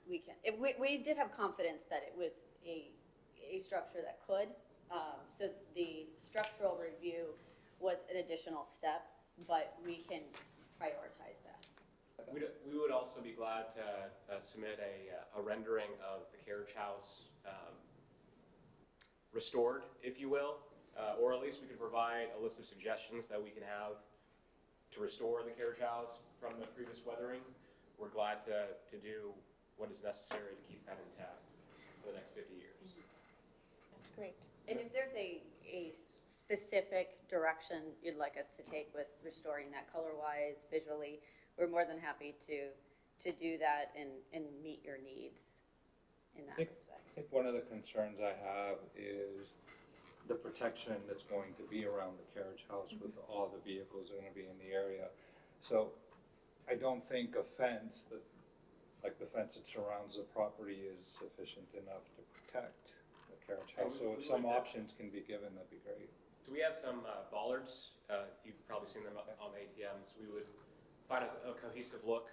We can. We did have confidence that it was a structure that could. So the structural review was an additional step, but we can prioritize that. We would also be glad to submit a rendering of the carriage house restored, if you will, or at least we could provide a list of suggestions that we can have to restore the carriage house from the previous weathering. We're glad to do what is necessary to keep that intact for the next 50 years. That's great. And if there's a specific direction you'd like us to take with restoring that color-wise, visually, we're more than happy to do that and meet your needs in that respect. I think one of the concerns I have is the protection that's going to be around the carriage house with all the vehicles that are going to be in the area. So I don't think a fence that, like the fence that surrounds the property, is sufficient enough to protect the carriage house. So if some options can be given, that'd be great. So we have some bollards. You've probably seen them on the ATMs. We would find a cohesive look,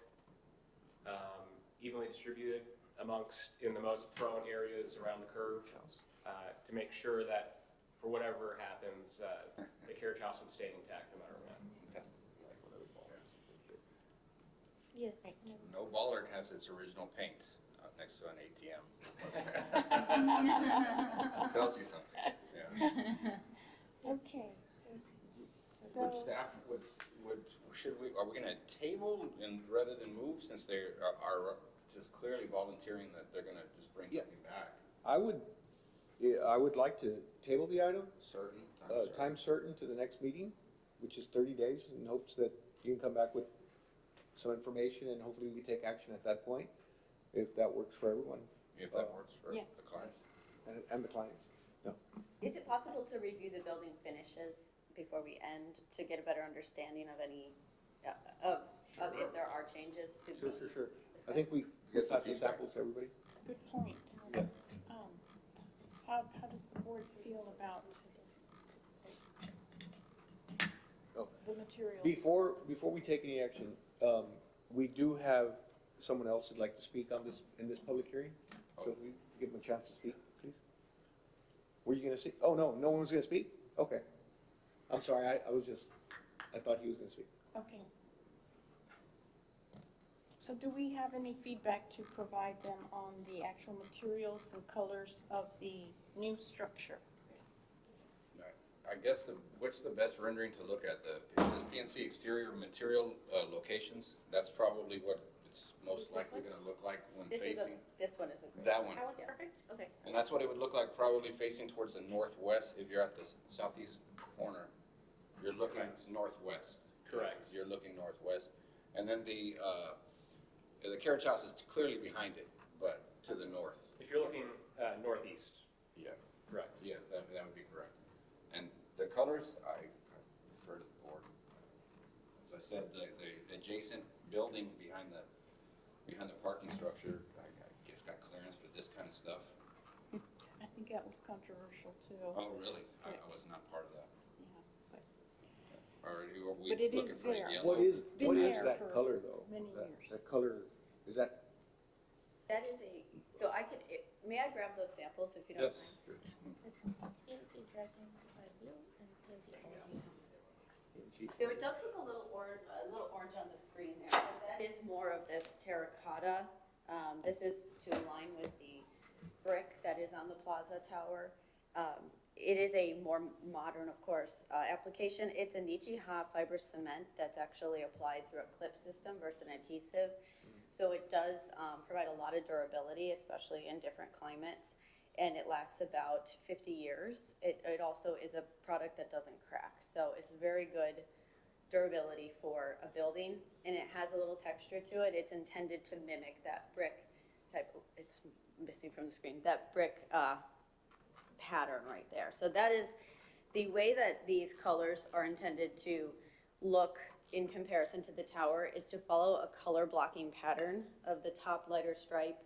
evenly distributed in the most prone areas around the curve, to make sure that for whatever happens, the carriage house would stay intact no matter what. Yes. No bollard has its original paint next to an ATM. Tells you something, yeah. Okay. Would So, staff, are we gonna table and rather than move, since they are just clearly volunteering that they're gonna just bring Yeah. something back? I would like to table the item, Certain, time certain to the next meeting, which is 30 days, in hopes that you can come back with some information and hopefully we can take action at that point, if that works for everyone. If that works for the Yes. clients. And the client. No. Is it possible to review the building finishes before we end to get a better understanding of any, of if there are changes to be Sure. discussed? I think we Get some pass the feedback. samples to everybody. good point. Yeah. How does the board feel about Oh. the materials? Before we take any action, we do have someone else who'd like to speak on this, in this public hearing. So if we give them a chance to speak, please. Were you gonna speak? Oh, no one was gonna speak? Okay. I'm sorry, I thought he was gonna speak. Okay. So do we have any feedback to provide them on the actual materials and colors of the new structure? I guess what's the best rendering to look at? It says PNC exterior material, locations. That's probably what it's most likely gonna look like when This is a, facing. this one is a great. That one. That one's perfect? Okay. And that's what it would look like, probably facing towards the northwest, if you're at the southeast corner. You're looking Correct. northwest. Correct. You're looking northwest. And then the carriage house is clearly behind it, but to the north. If you're looking northeast, Yeah, correct. yeah, that would be correct. And the colors, I prefer to the board. As I said, the adjacent building behind the parking structure, I guess got clearance for this kind of stuff. I think that was controversial too. Oh, really? I Yes. was not part of that. Yeah, but Or are we But it looking is for a there. yellow? What been is there that for color though? many That- years. That color, is that, That is so I could, may I grab those samples if you don't Yes. mind? PNC Dragon by blue and PNC orange. So it does look a little orange on the screen there, but that is more of this terracotta. This is to align with the brick that is on the Plaza Tower. It is a more modern, of course, application. It's a Nichiha fiber cement that's actually applied through a clip system versus an adhesive. So it does provide a lot of durability, especially in different climates, and it lasts about 50 years. It also is a product that doesn't crack, so it's very good durability for a building, and it has a little texture to it. It's intended to mimic that brick type, it's missing from the screen, that brick pattern right there. So that is the way that these colors are intended to look in comparison to the tower, is to follow a color blocking pattern of the top lighter stripe,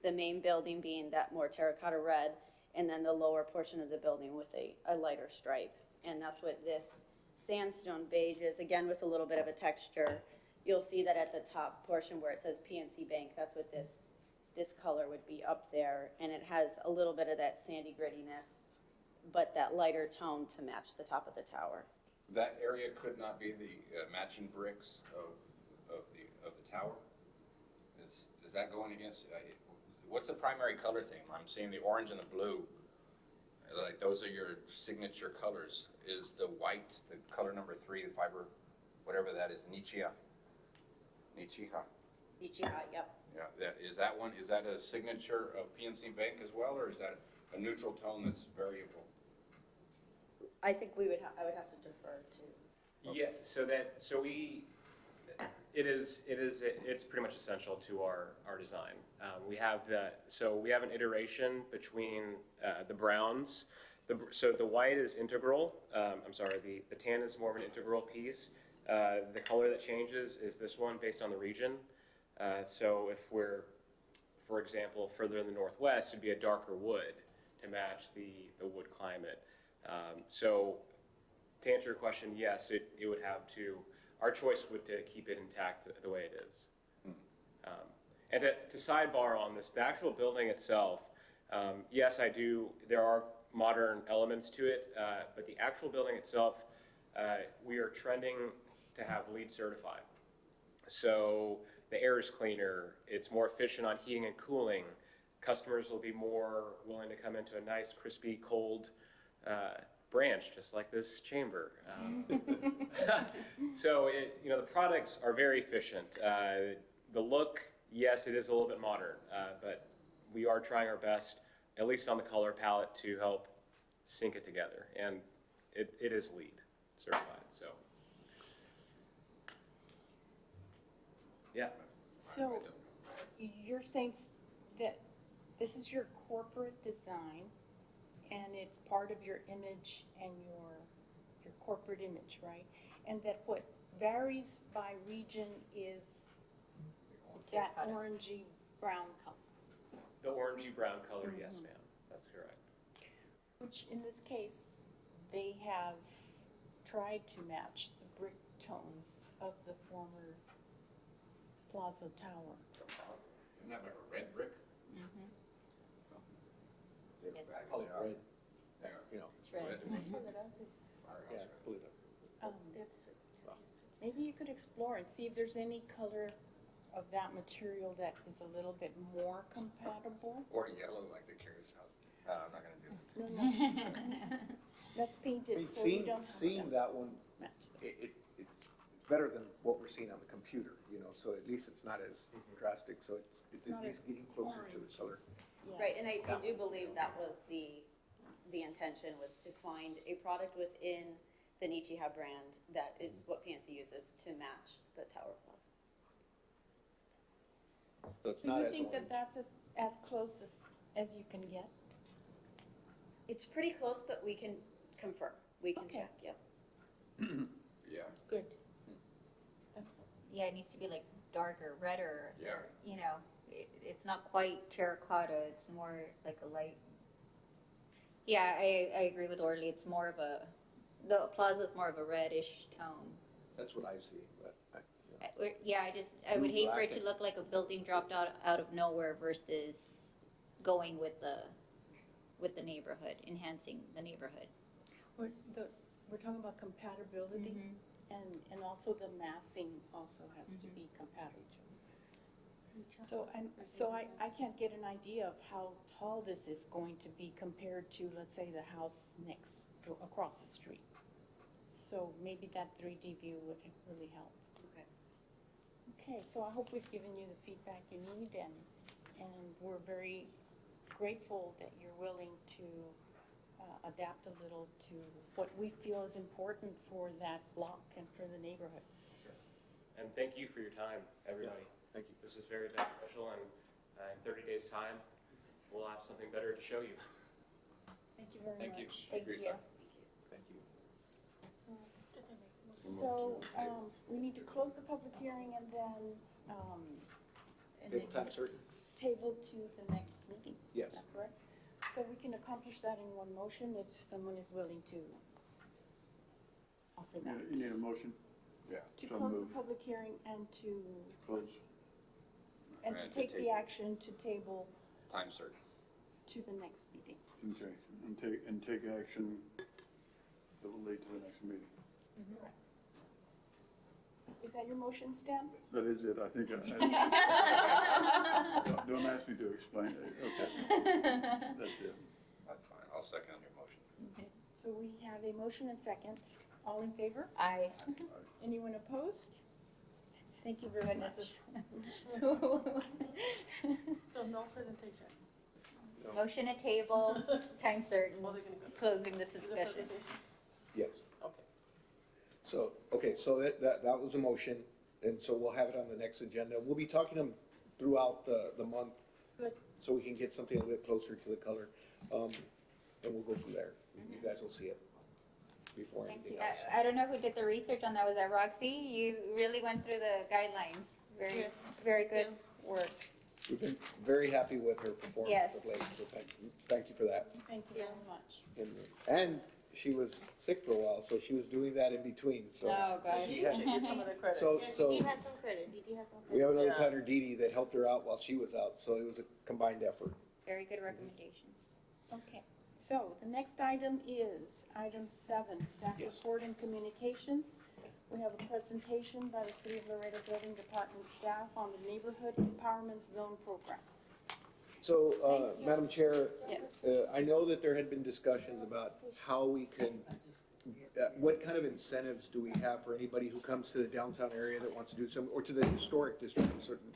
the main building being that more terracotta red, and then the lower portion of the building with a lighter stripe. And that's what this sandstone beige is, again with a little bit of a texture. You'll see that at the top portion where it says PNC Bank, that's what this color would be up there, and it has a little bit of that sandy grittiness, but that lighter tone to match the top of the tower. That area could not be the matching bricks of the tower? Is that going against, what's the primary color theme? I'm seeing the orange and the blue, like those are your signature colors. Is the white, the color number 3, the fiber, whatever that is, Nichiha? Nichiha, yep. yeah, is that a signature of PNC Bank as well, or is that a neutral tone that's variable? I think I would have to defer to. Yeah, it's pretty much essential to our design. We have an iteration between the browns. So the white is integral, the tan is more of an integral piece. The color that changes is this one based on the region. So if we're, for example, further in the northwest, it'd be a darker wood to match the wood climate. So to answer your question, yes, it would have to, our choice would to keep it intact the way it is. And to sidebar on this, the actual building itself, yes, there are modern elements to it, but the actual building itself, we are trending to have LEED certified. So the air is cleaner, it's more efficient on heating and cooling. Customers will be more willing to come into a nice, crispy, cold branch, just like this chamber. So the products are very efficient. The look, yes, it is a little bit modern, but we are trying our best, at least on the color palette, to help sync it together. And it is LEED certified, so. Yeah. So you're saying that this is your corporate design and it's part of your image and your corporate image, right? And that what varies by region is that orangey brown color, The orangey brown color, yes, ma'am, that's correct. which in this case, they have tried to match the brick tones of the former Plaza Tower. Isn't that like a red brick? I call it red, you know. It's red. Yeah, pull it up. Maybe you could explore and see if there's any color of that material that is a little bit more compatible. Or yellow like the carriage house. I'm not gonna do that. No, no. Let's paint I mean, it so we seeing, don't have seeing to that one, match them. it's better than what we're seeing on the computer, you know, so at least it's not as drastic, so it's not at least as getting closer to the orange color. as- yeah. Right, and I do believe that was the intention, was to find a product within the Nichiha brand that is what PNC uses to match the Tower Plaza. So it's So not you as think that orange. that's as close as you can get? It's pretty close, but we can confirm, we can Okay. check, yep. Yeah. Good. That's, Yeah, it needs to be like darker, redder. Yeah. or, you know, it's not quite terracotta, it's more like a light. Yeah, I agree with Orly, it's more of a, the plaza's more of a reddish tone. That's what I see, but Yeah, I would Blue, hate for it black, to look like a building dropped out of nowhere versus going with the neighborhood, enhancing the neighborhood. we're talking about compatibility, and also the massing also has to be compatible. So I can't get an idea of how tall this is going to be compared to, let's say, the house across the street. So maybe that 3D view would really help. Okay. Okay, so I hope we've given you the feedback you need, and we're very grateful that you're willing to adapt a little to what we feel is important for that block and for the neighborhood. And thank you for your time, everybody. thank you. This is very beneficial, and in 30 days' time, we'll have something better to show you. Thank you very Thank you. much. Thank you for your time. Thank you. So, we need to close the public hearing and then Time certain? table to the next meeting. Yes. Is that correct? So we can accomplish that in one motion if someone is willing to offer that. You need a motion, Yeah. To so close the moved. public hearing and to close. to And to take the table. action to table Time certain. to the next meeting. Okay, and take action that will lead to the next meeting. Is that your motion, Stan? That is it, I think. Don't ask me to explain it, okay. That's it. That's fine, I'll second your motion. So we have a motion and second. All in favor? I, Anyone opposed? Thank you very goodness. much. So no presentation. Motion to table, time certain, Well, they're gonna go. closing the Is it discussion. Yes. presentation? Okay. So that was a motion, and so we'll have it on the next agenda. We'll be talking them throughout the month. Good. So we can get something a little bit closer to the color, and we'll go from there. You guys will see it before anything else. I don't know who did the research on that, was that Roxy? You really went through the guidelines, very good work. We've been very happy with her performance Yes. of late, so thank you for that. Thank you very much. And she was sick for a while, so she was doing that in between, so. Oh, gosh. She should get some of the credit. So, Yeah, so Didi has some credit, Didi has some we credit. have another Yeah. planner, Dee Dee, that helped her out while she was out, so it was a combined effort. Very good recommendation. Okay, so the next item is item 7, staff Yes. report and communications. We have a presentation by the City of Laredo Building Department staff on the Neighborhood Empowerment Zone Program. So, Thank you. Madam Chair, Yes. I know that there had been discussions about how we can, what kind of incentives do we have for anybody who comes to the downtown area that wants to do some, or to the historic district, certain,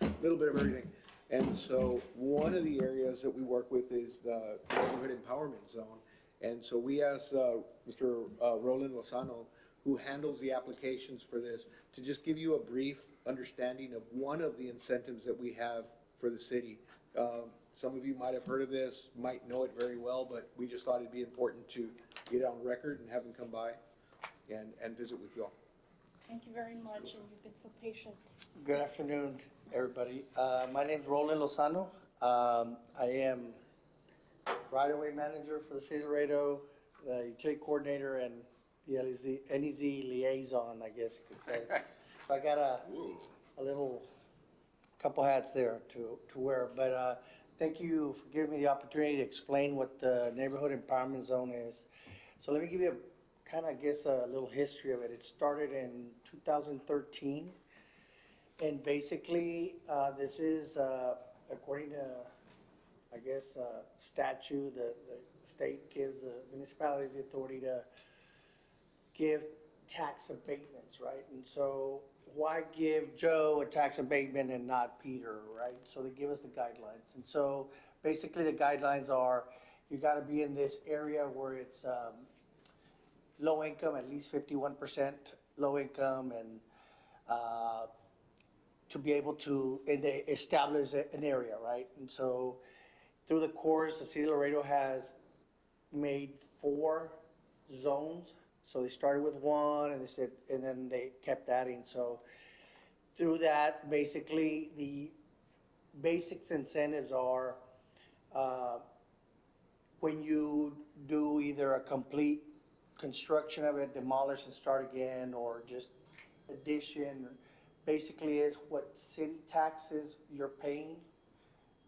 a little bit of everything. And so, one of the areas that we work with is the Neighborhood Empowerment Zone. And so we asked Mr. Roland Lozano, who handles the applications for this, to just give you a brief understanding of one of the incentives that we have for the city. Some of you might have heard of this, might know it very well, but we just thought it'd be important to get it on record and have him come by and visit with you all. Thank you very much, and you've been so patient. Good afternoon, everybody. My name's Roland Lozano. I am right-of-way manager for the city of Laredo, the utility coordinator, and the NEZ liaison, I guess you could say. So I got a little couple hats there to wear. But thank you for giving me the opportunity to explain what the Neighborhood Empowerment Zone is. So let me give you a little history of it. It started in 2013. And basically, this is, according to, statute, the state gives the municipalities the authority to give tax abatements, right? And so why give Joe a tax abatement and not Peter, right? So they give us the guidelines. And so basically the guidelines are, you gotta be in this area where it's, low income, at least 51% low income, and, to be able to, and they establish an area, right? And so through the course, the city of Laredo has made 4 zones. So they started with 1 and they said, and then they kept adding. So through that, basically the basics incentives are, when you do either a complete construction of it, demolish and start again, or just addition, basically is what city taxes you're paying,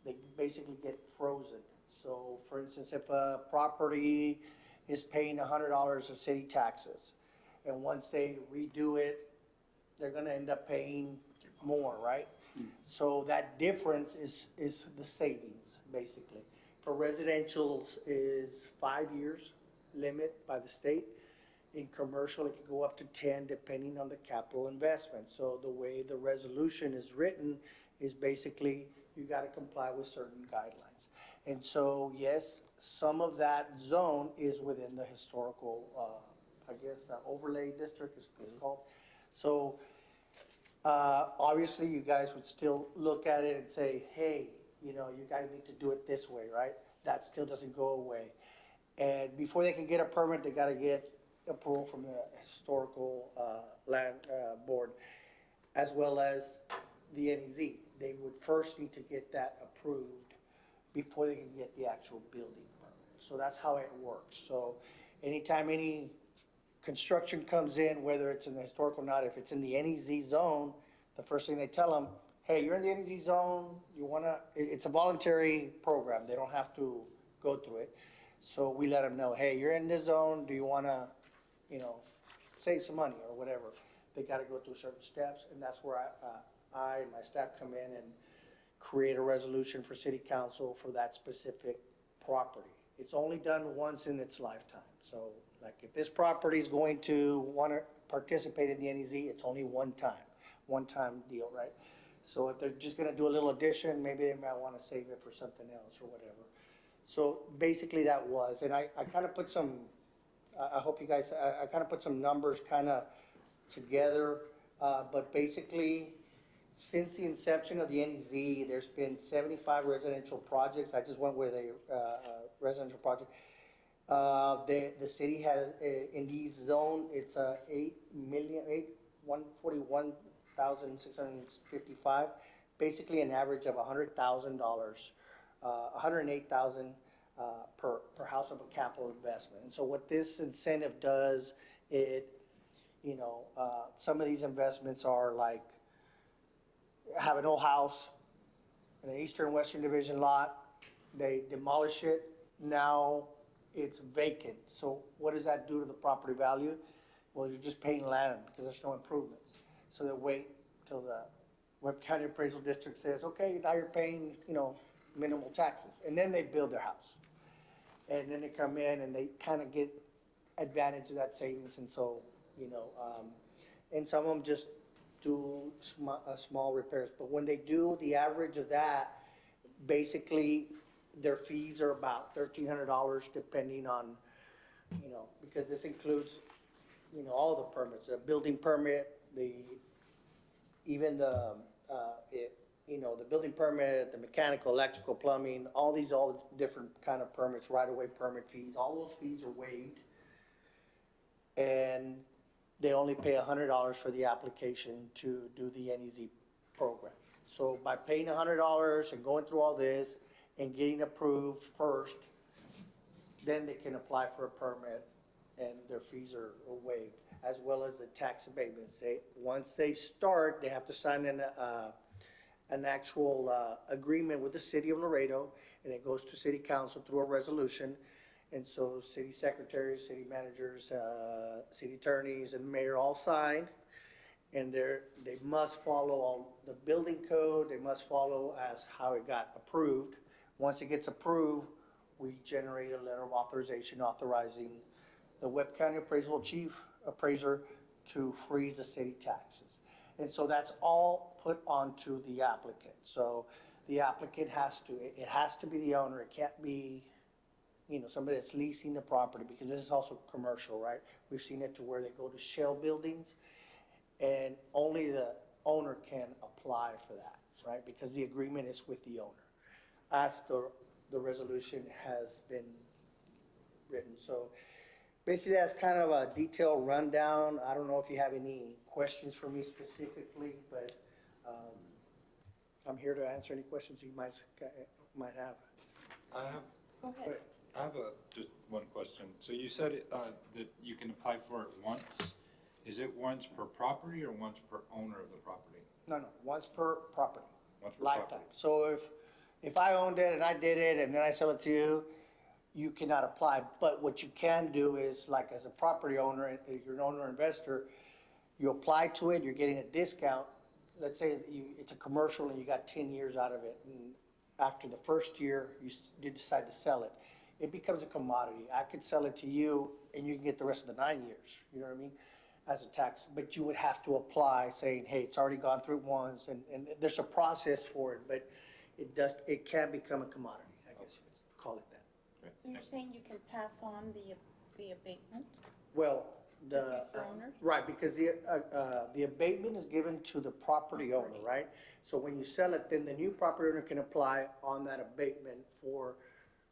they basically get frozen. So for instance, if a property is paying $100 of city taxes, and once they redo it, they're gonna end up paying more, right? So that difference is the savings, basically. For residential's is 5 years limit by the state. In commercial, it could go up to 10 depending on the capital investment. So the way the resolution is written is basically you gotta comply with certain guidelines. And so, yes, some of that zone is within the historical, I guess, overlay district is called. So, obviously, you guys would still look at it and say, hey, you know, you guys need to do it this way, right? That still doesn't go away. And before they can get a permit, they gotta get approval from the historical, land, board, as well as the NEZ. They would first need to get that approved before they can get the actual building permit. So that's how it works. So anytime any construction comes in, whether it's in the historical or not, if it's in the NEZ zone, the first thing they tell them, hey, you're in the NEZ zone, you wanna, it's a voluntary program, they don't have to go through it. So we let them know, hey, you're in this zone, do you wanna, you know, save some money or whatever? They gotta go through certain steps, and that's where I and my staff come in and create a resolution for city council for that specific property. It's only done once in its lifetime. So like if this property is going to wanna participate in the NEZ, it's only one time deal, right? So if they're just gonna do a little addition, maybe they might wanna save it for something else or whatever. So basically that was, and I kinda put some, I hope you guys, I kinda put some numbers kinda together, but basically, since the inception of the NEZ, there's been 75 residential projects. I just went with a residential project. The city has, in these zone, it's 141,655, basically an average of $100,000, 108,000 per house of a capital investment. And so what this incentive does, it, you know, some of these investments are like, have an old house in an Eastern Western Division lot, they demolish it, now it's vacant. So what does that do to the property value? Well, you're just paying land because there's no improvements. So they wait till the Webb County Appraisal District says, okay, now you're paying, you know, minimal taxes. And then they build their house. And then they come in and they kind of get advantage of that savings. And so, you know, and some of them just do small repairs. But when they do the average of that, basically their fees are about $1,300 depending on, you know, because this includes, you know, all the permits, the building permit, even the, you know, the building permit, the mechanical, electrical, plumbing, all different kind of permits, right-of-way permit fees, all those fees are waived. And they only pay $100 for the application to do the NEZ program. So by paying $100 and going through all this and getting approved first, then they can apply for a permit and their fees are waived, as well as the tax abatements. Once they start, they have to sign an actual agreement with the city of Laredo, and it goes to city council through a resolution. And so city secretaries, city managers, city attorneys, and mayor all signed. And they must follow all the building code, they must follow as how it got approved. Once it gets approved, we generate a letter of authorization authorizing the Webb County Appraisal Chief Appraiser to freeze the city taxes. And so that's all put onto the applicant. So the applicant it has to be the owner. It can't be, somebody that's leasing the property, because this is also commercial, right? We've seen it to where they go to shell buildings, and only the owner can apply for that, right? Because the agreement is with the owner, as the resolution has been written. So basically, that's kind of a detailed rundown. I don't know if you have any questions for me specifically, but I'm here to answer any questions you might have. Go ahead. Just one question. So you said that you can apply for it once. Is it once per property or once per owner of the property? No, once per property. Once per Lifetime. property. So if I owned it and I did it and then I sell it to you, you cannot apply. But what you can do is, like, as a property owner, if you're an owner investor, you apply to it, you're getting a discount. Let's say it's a commercial and you got 10 years out of it, and after the first year, you decide to sell it. It becomes a commodity. I could sell it to you and you can get the rest of the 9 years, you know what I mean, as a tax. But you would have to apply saying, hey, it's already gone through once, and there's a process for it, but it can become a commodity, I guess you could call it that. So you're saying you can pass on the abatement? Well, the future owner? right, because the abatement is given to the property owner, right? So when you sell it, then the new property owner can apply on that abatement for,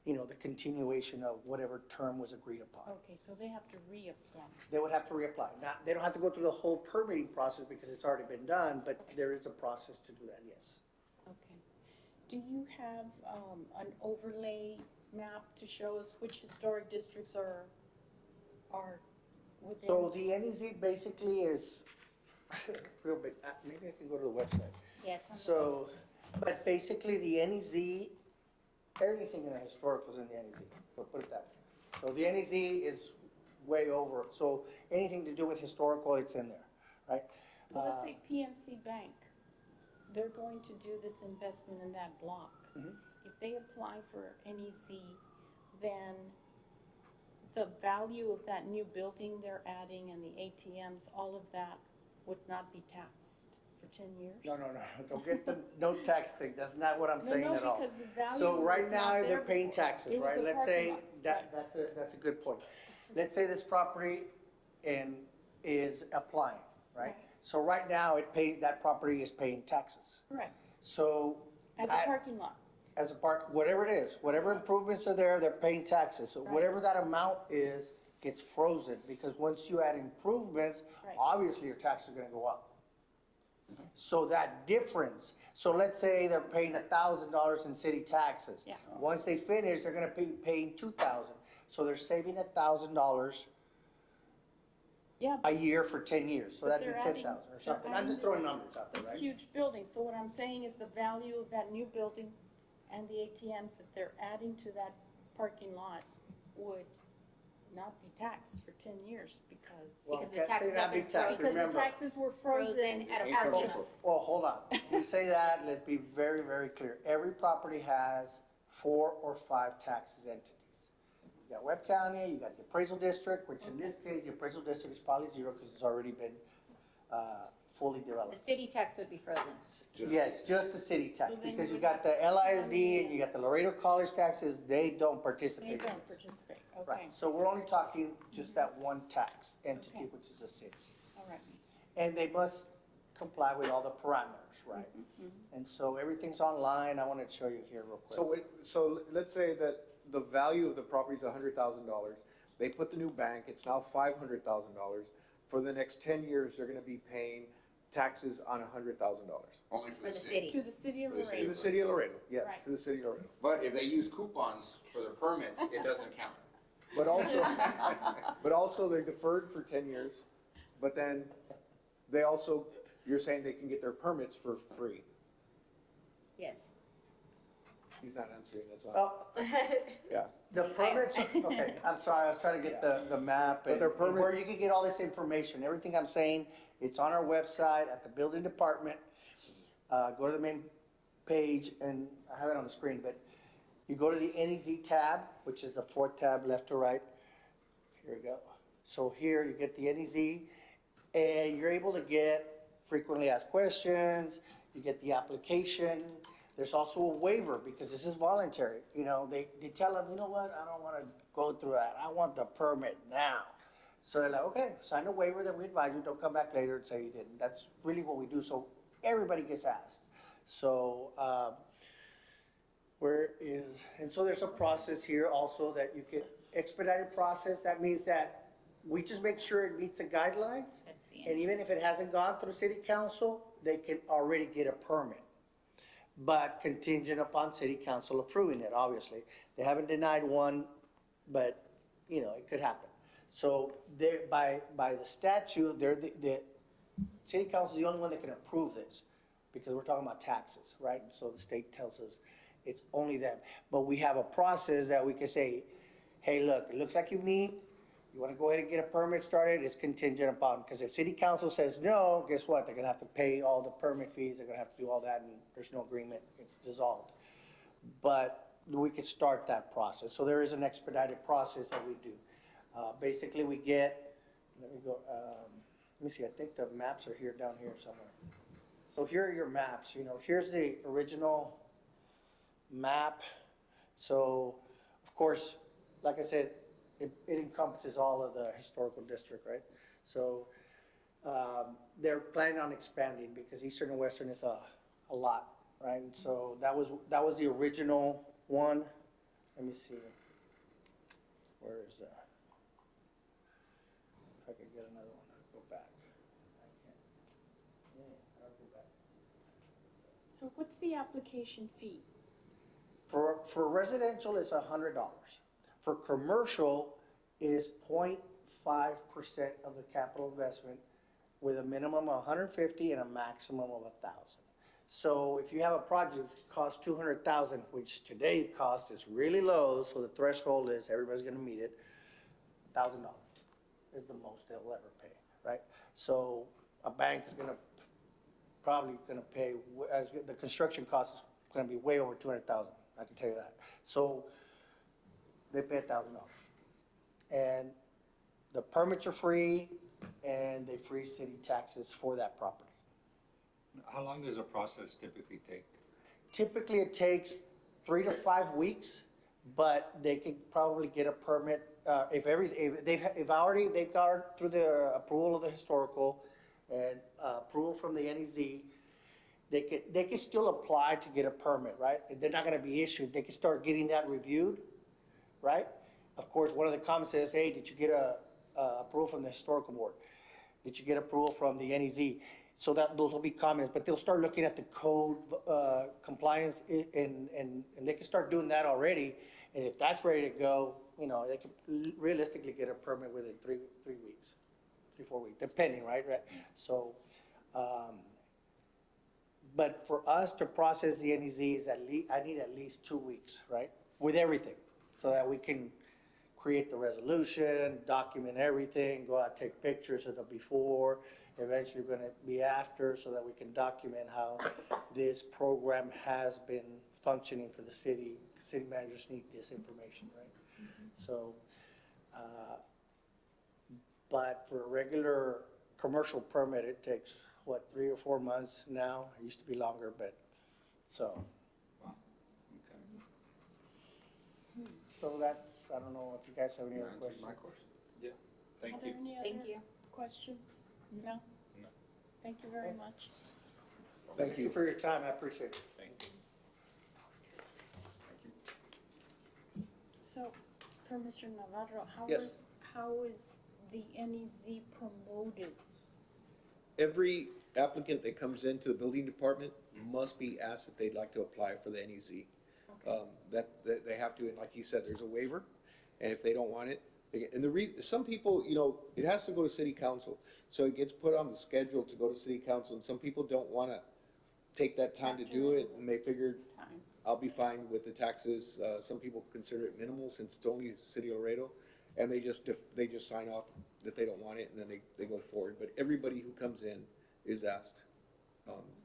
the continuation of whatever term was agreed upon. Okay, so they have to reapply. They would have to reapply. Now, they don't have to go through the whole permitting process because it's already been done, but there is a process to do that, yes. Okay. Do you have an overlay map to show us which historic districts are within? So the NEZ basically is real big. Maybe I can go to the website. Yeah, it's on the So, but basically the NEZ, everything in the historical is in the NEZ, so put it that way. So the NEZ is way over, so anything to do with historical, it's in there, right? Well, let's say PNC Bank, they're going to do this investment in that block. Mhm. If they apply for NEC, then the value of that new building they're adding and the ATMs, all of that would not be taxed for 10 years? No, don't get the no tax thing, that's not what I'm saying at all. No, because the value So right was not now, there they're paying before. taxes, It was right? a Let's say, parking lot, that's a good point. Let's say this property is applying, right? Right. So right now, that property is paying taxes. Correct, So. as a parking lot. As a park, whatever it is, whatever improvements are there, they're paying taxes. So Right. whatever that amount is, gets frozen, because once you add improvements, Right. obviously your taxes are gonna go up. So that difference, so let's say they're paying $1,000 in city taxes. Yeah. Once they finish, they're gonna be paying $2,000. So they're saving $1,000 Yeah, a year for 10 years, so But that'd be they're adding- 10,000 or they're something. I'm adding just throwing this- numbers out there, this right? huge building, so what I'm saying is the value of that new building and the ATMs that they're adding to that parking lot would not be taxed for 10 years because. Well, Because the can't taxes say not have be been taxed, frozen. Because the remember. taxes were frozen. at a Ain't parking commercial. lot. Well, hold on. We say that, let's be very, very clear. Every property has 4 or 5 taxes entities. You got Webb County, you got the appraisal district, which in this case, the appraisal district is probably 0 because it's already been fully The developed. city tax would be frozen. Yes, just the city tax, So then because you you would got the have to- LISD and you got the Laredo College taxes, they don't They participate in don't this. participate, okay, Right, so we're only talking just that one tax entity, Okay. which is the city. all right. And they must comply with all the parameters, right? And so everything's online. I wanted to show you here real quick. So let's say that the value of the property is $100,000. They put the new bank, it's now $500,000. For the next 10 years, they're gonna be paying taxes on $100,000. Only for For the the city. city. To the city of For the city. To the Laredo. city of Laredo, yes, Right. to the city of Laredo. But if they use coupons for their permits, it doesn't count. But also they're deferred for 10 years, but then they also, you're saying they can get their permits for free. Yes. He's not answering, that's why. Well, Yeah. the permits, okay, I'm sorry, I was trying to get the map But and their and permit- where you can get all this information. Everything I'm saying, it's on our website at the building department. Go to the main page and I have it on the screen, but You go to the NEZ tab, which is the fourth tab, left to right. Here we go. So here you get the NEZ, and you're able to get frequently asked questions, you get the application. There's also a waiver, because this is voluntary. You know, they tell them, you know what, I don't want to go through that. I want the permit now. So they're like, okay, sign a waiver that we advise you, don't come back later and say you didn't. That's really what we do, so everybody gets asked. So, and so there's a process here also that you get expedited process. That means that we just make sure it meets the guidelines. That's the And even if it hasn't gone through city council, they can already get a permit. But contingent upon city council approving it, obviously. They haven't denied one, but, you know, it could happen. So they're, by the statute, the city council is the only one that can approve this, because we're talking about taxes, right? So the state tells us it's only them. But we have a process that we can say, hey, look, it looks like you meet, you wanna go ahead and get a permit started, it's contingent upon, because if city council says no, guess what? They're gonna have to pay all the permit fees, they're gonna have to do all that, and there's no agreement, it's dissolved. But we could start that process. So there is an expedited process that we do. Basically, we get, let me go, let me see, I think the maps are here, down here somewhere. So here are your maps, you know, here's the original map. So, of course, like I said, it encompasses all of the historical district, right? So, they're planning on expanding, because Eastern and Western is a lot, right? And so that was the original one. Let me see. Where is that? If I could get another one, I'll go back. I can't. Yeah, I'll go back. So what's the application fee? For residential, it's $100. For commercial, is 0.5% of the capital investment, with a minimum of 150 and a maximum of 1,000. So if you have a project that costs 200,000, which today cost is really low, so the threshold is everybody's going to meet it, $1,000 is the most they'll ever pay, right? So a bank is probably going to pay, as the construction cost is going to be way over 200,000. I can tell you that. So they pay $1,000, and the permits are free, and they free city taxes for that property. How long does a process typically take? Typically, it takes 3 to 5 weeks, but they could probably get a permit if they've gone through the approval of the historical and approval from the NEZ. They can still apply to get a permit, right? They're not going to be issued. They can start getting that reviewed, right? Of course, one of the comments says, "Hey, did you get a approval from the historical board? Did you get approval from the NEZ?" So that those will be comments, but they'll start looking at the code compliance, and they can start doing that already. And if that's ready to go, you know, they can realistically get a permit within 3 weeks, 3-4 weeks, depending, right? So, but for us to process the NEZs, I need at least 2 weeks, right? With everything, so that we can create the resolution, document everything, go out, take pictures of the before. Eventually, we're gonna be after, so that we can document how this program has been functioning for the city. City managers need this information, right? So, but for a regular commercial permit, it takes, what, 3 or 4 months now? It used to be longer, but, so. Wow, okay. So that's, I don't know if you guys have any other Answered questions. my question. Yeah, Are thank there you. any Thank other you. questions? No? No. Thank you very much. Thank you for your time, I appreciate it. Thank you. So, for Mr. Navarro, Yes. how is the NEZ promoted? Every applicant that comes into the building department must be asked if they'd like to apply for the NEZ. That they have to, and like you said, there's a waiver, and if they don't want it, some people, you know, it has to go to city council, so it gets put on the schedule to go to city council, and some people don't wanna take that time to do it, and they figure, Time. I'll be fine with the taxes. Some people consider it minimal since it's only City of Laredo, and they just sign off that they don't want it, and then they go forward. But everybody who comes in is asked,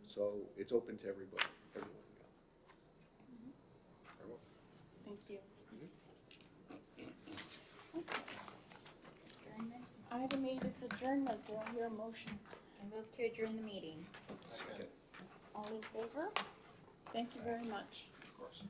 so it's open to everybody. Everyone, yeah. Very well. Thank you. Okay. Item 8 is adjournment. Do I hear a motion? I move to adjourn the meeting. Second. All in favor? Thank you very much. Of course.